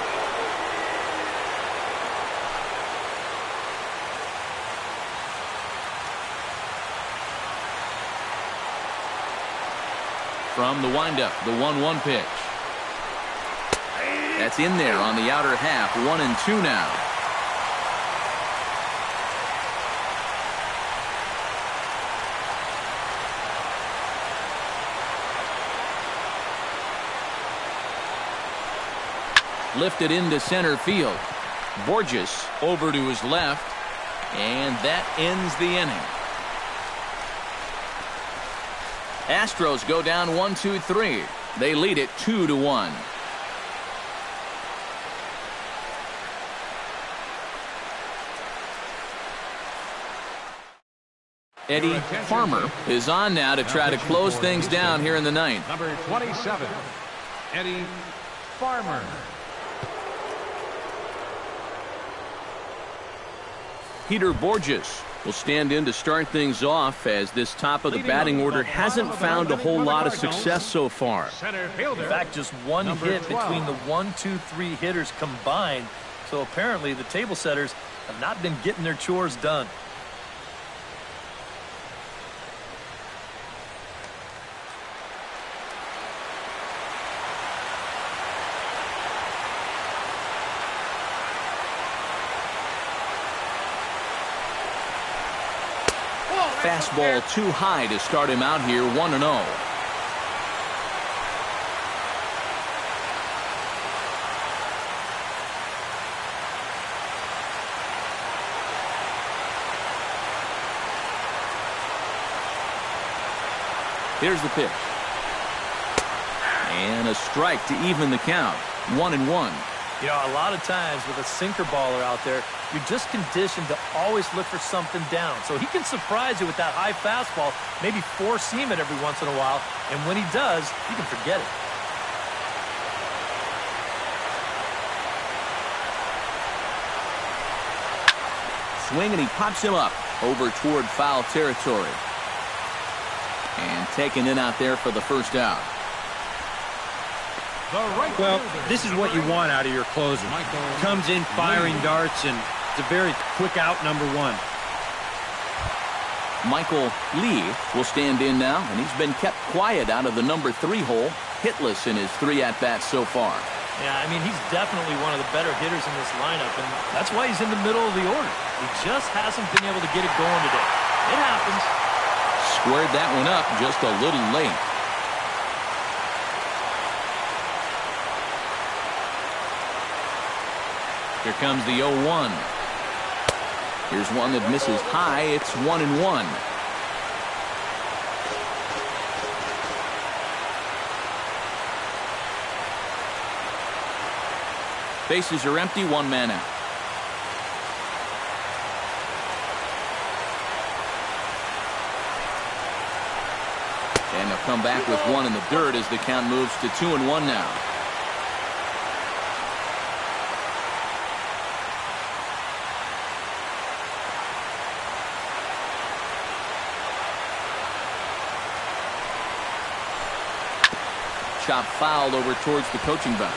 S1: From the windup, the 1-1 pitch. That's in there on the outer half. 1-2 now. Lifted into center field. Borges over to his left, and that ends the inning. Astros go down 1-2-3. They lead it 2-1. Eddie Farmer is on now to try to close things down here in the ninth.
S3: Number 27, Eddie Farmer.
S1: Peter Borges will stand in to start things off, as this top of the batting order hasn't found a whole lot of success so far.
S2: In fact, just one hit between the 1, 2, 3 hitters combined. So apparently the table setters have not been getting their chores done.
S1: Fastball too high to start him out here. 1-0. Here's the pitch. And a strike to even the count. 1-1.
S2: You know, a lot of times with a sinker baller out there, you're just conditioned to always look for something down. So he can surprise you with that high fastball, maybe four-seam it every once in a while, and when he does, you can forget it.
S1: Swing, and he pops him up over toward foul territory. And taken in out there for the first out.
S5: Well, this is what you want out of your closer. Comes in firing darts, and it's a very quick out, number one.
S1: Michael Lee will stand in now, and he's been kept quiet out of the number 3 hole, hitless in his 3 at-bats so far.
S2: Yeah, I mean, he's definitely one of the better hitters in this lineup, and that's why he's in the middle of the order. He just hasn't been able to get it going today. It happens.
S1: Squared that one up just a little late. Here comes the 0-1. Here's one that misses high. It's 1-1. Bases are empty, 1 man out. And they'll come back with 1 in the dirt as the count moves to 2-1 now. Chop fouled over towards the coaching box.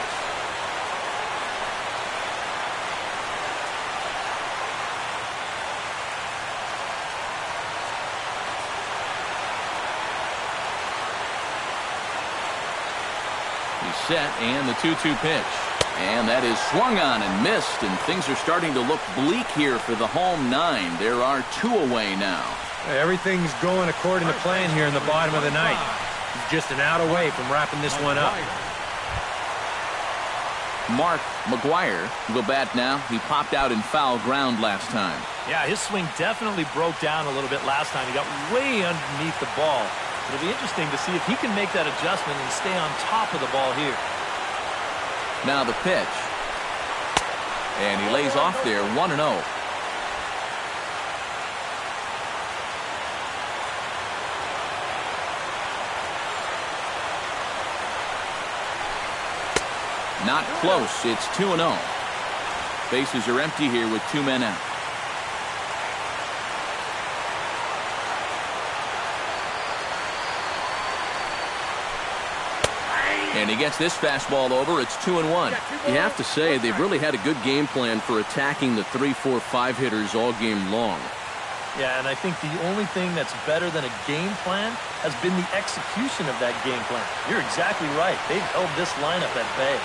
S1: He's set, and the 2-2 pitch. And that is swung on and missed, and things are starting to look bleak here for the home 9. There are 2 away now.
S5: Everything's going according to plan here in the bottom of the ninth. He's just an out away from wrapping this one up.
S1: Mark McGuire will bat now. He popped out in foul ground last time.
S2: Yeah, his swing definitely broke down a little bit last time. He got way underneath the ball. It'll be interesting to see if he can make that adjustment and stay on top of the ball here.
S1: Now the pitch. And he lays off there, 1-0. Not close. It's 2-0. Bases are empty here with 2 men out. And he gets this fastball over. It's 2-1.
S6: You have to say they've really had a good game plan for attacking the 3, 4, 5 hitters all game long.
S2: Yeah, and I think the only thing that's better than a game plan has been the execution of that game plan. You're exactly right. They've held this lineup at bay.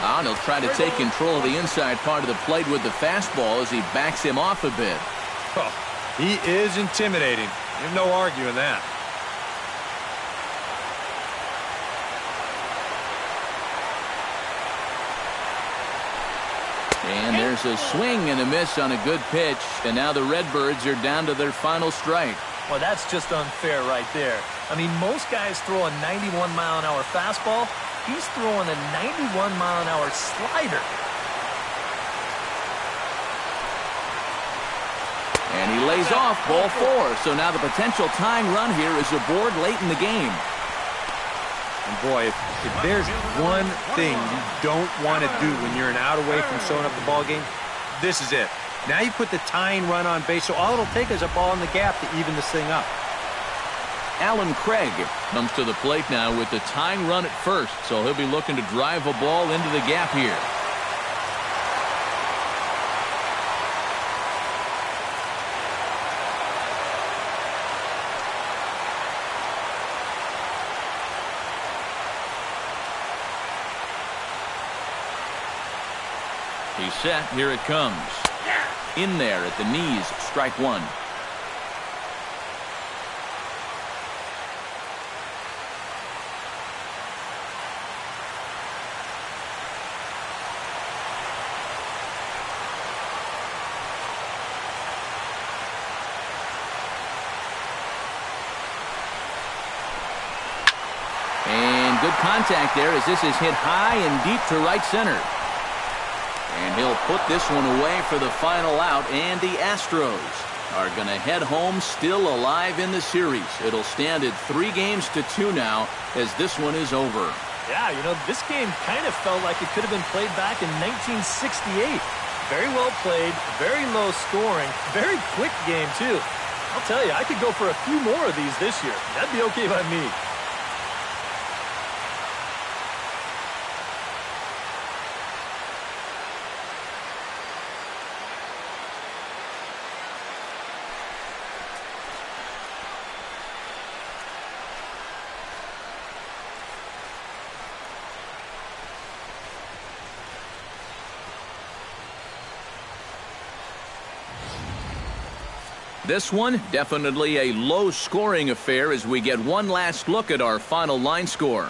S1: And he'll try to take control of the inside part of the plate with the fastball as he backs him off a bit.
S5: Oh, he is intimidating. There's no arguing that.
S1: And there's a swing and a miss on a good pitch. And now the Redbirds are down to their final strike.
S2: Well, that's just unfair right there. I mean, most guys throw a 91-mile-an-hour fastball. He's throwing a 91-mile-an-hour slider.
S1: And he lays off ball 4. So now the potential tying run here is aboard late in the game.
S5: And boy, if there's one thing you don't want to do when you're an out away from sewing up the ball game, this is it. Now you put the tying run on base, so all it'll take is a ball in the gap to even this thing up.
S1: Alan Craig comes to the plate now with the tying run at first, so he'll be looking to drive a ball into the gap here. He's set. Here it comes. In there at the knees, strike 1. And good contact there as this is hit high and deep to right center. And he'll put this one away for the final out, and the Astros are going to head home still alive in the series. It'll stand at 3-2 now as this one is over.
S2: Yeah, you know, this game kind of felt like it could have been played back in 1968. Very well played, very low scoring, very quick game, too. I'll tell you, I could go for a few more of these this year. That'd be okay by me.
S1: This one, definitely a low-scoring affair as we get one last look at our final line score.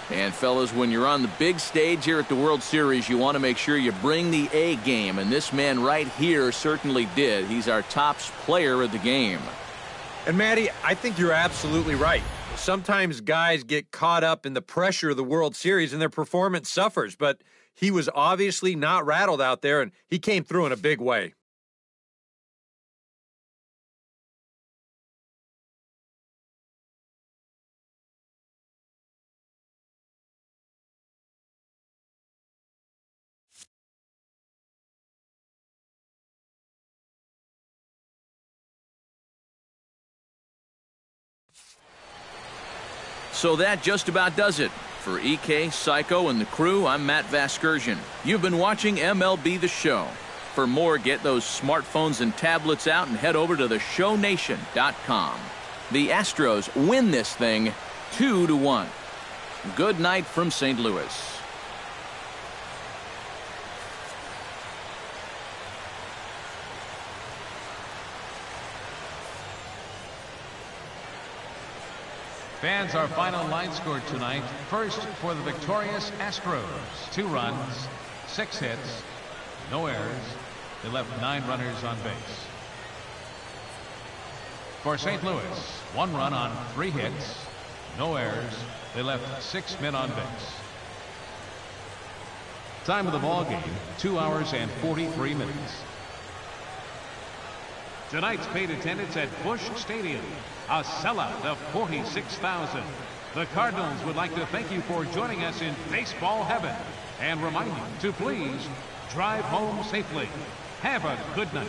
S1: And fellas, when you're on the big stage here at the World Series, you want to make sure you bring the A game, and this man right here certainly did. He's our top player of the game.
S5: And Matty, I think you're absolutely right. Sometimes guys get caught up in the pressure of the World Series and their performance suffers, but he was obviously not rattled out there, and he came through in a big way.
S1: So that just about does it. For EK, Psycho, and the crew, I'm Matt Vasgersian. You've been watching MLB The Show. For more, get those smartphones and tablets out and head over to theshownation.com. The Astros win this thing 2-1. Good night from St. Louis.
S3: Fans, our final line score tonight. First for the victorious Astros. 2 runs, 6 hits, no errors. They left 9 runners on base. For St. Louis, 1 run on 3 hits, no errors. They left 6 men on base. Time of the ball game, 2 hours and 43 minutes. Tonight's paid attendance at Busch Stadium, a sellout of 46,000. The Cardinals would like to thank you for joining us in baseball heaven and remind you to please drive home safely. Have a good night.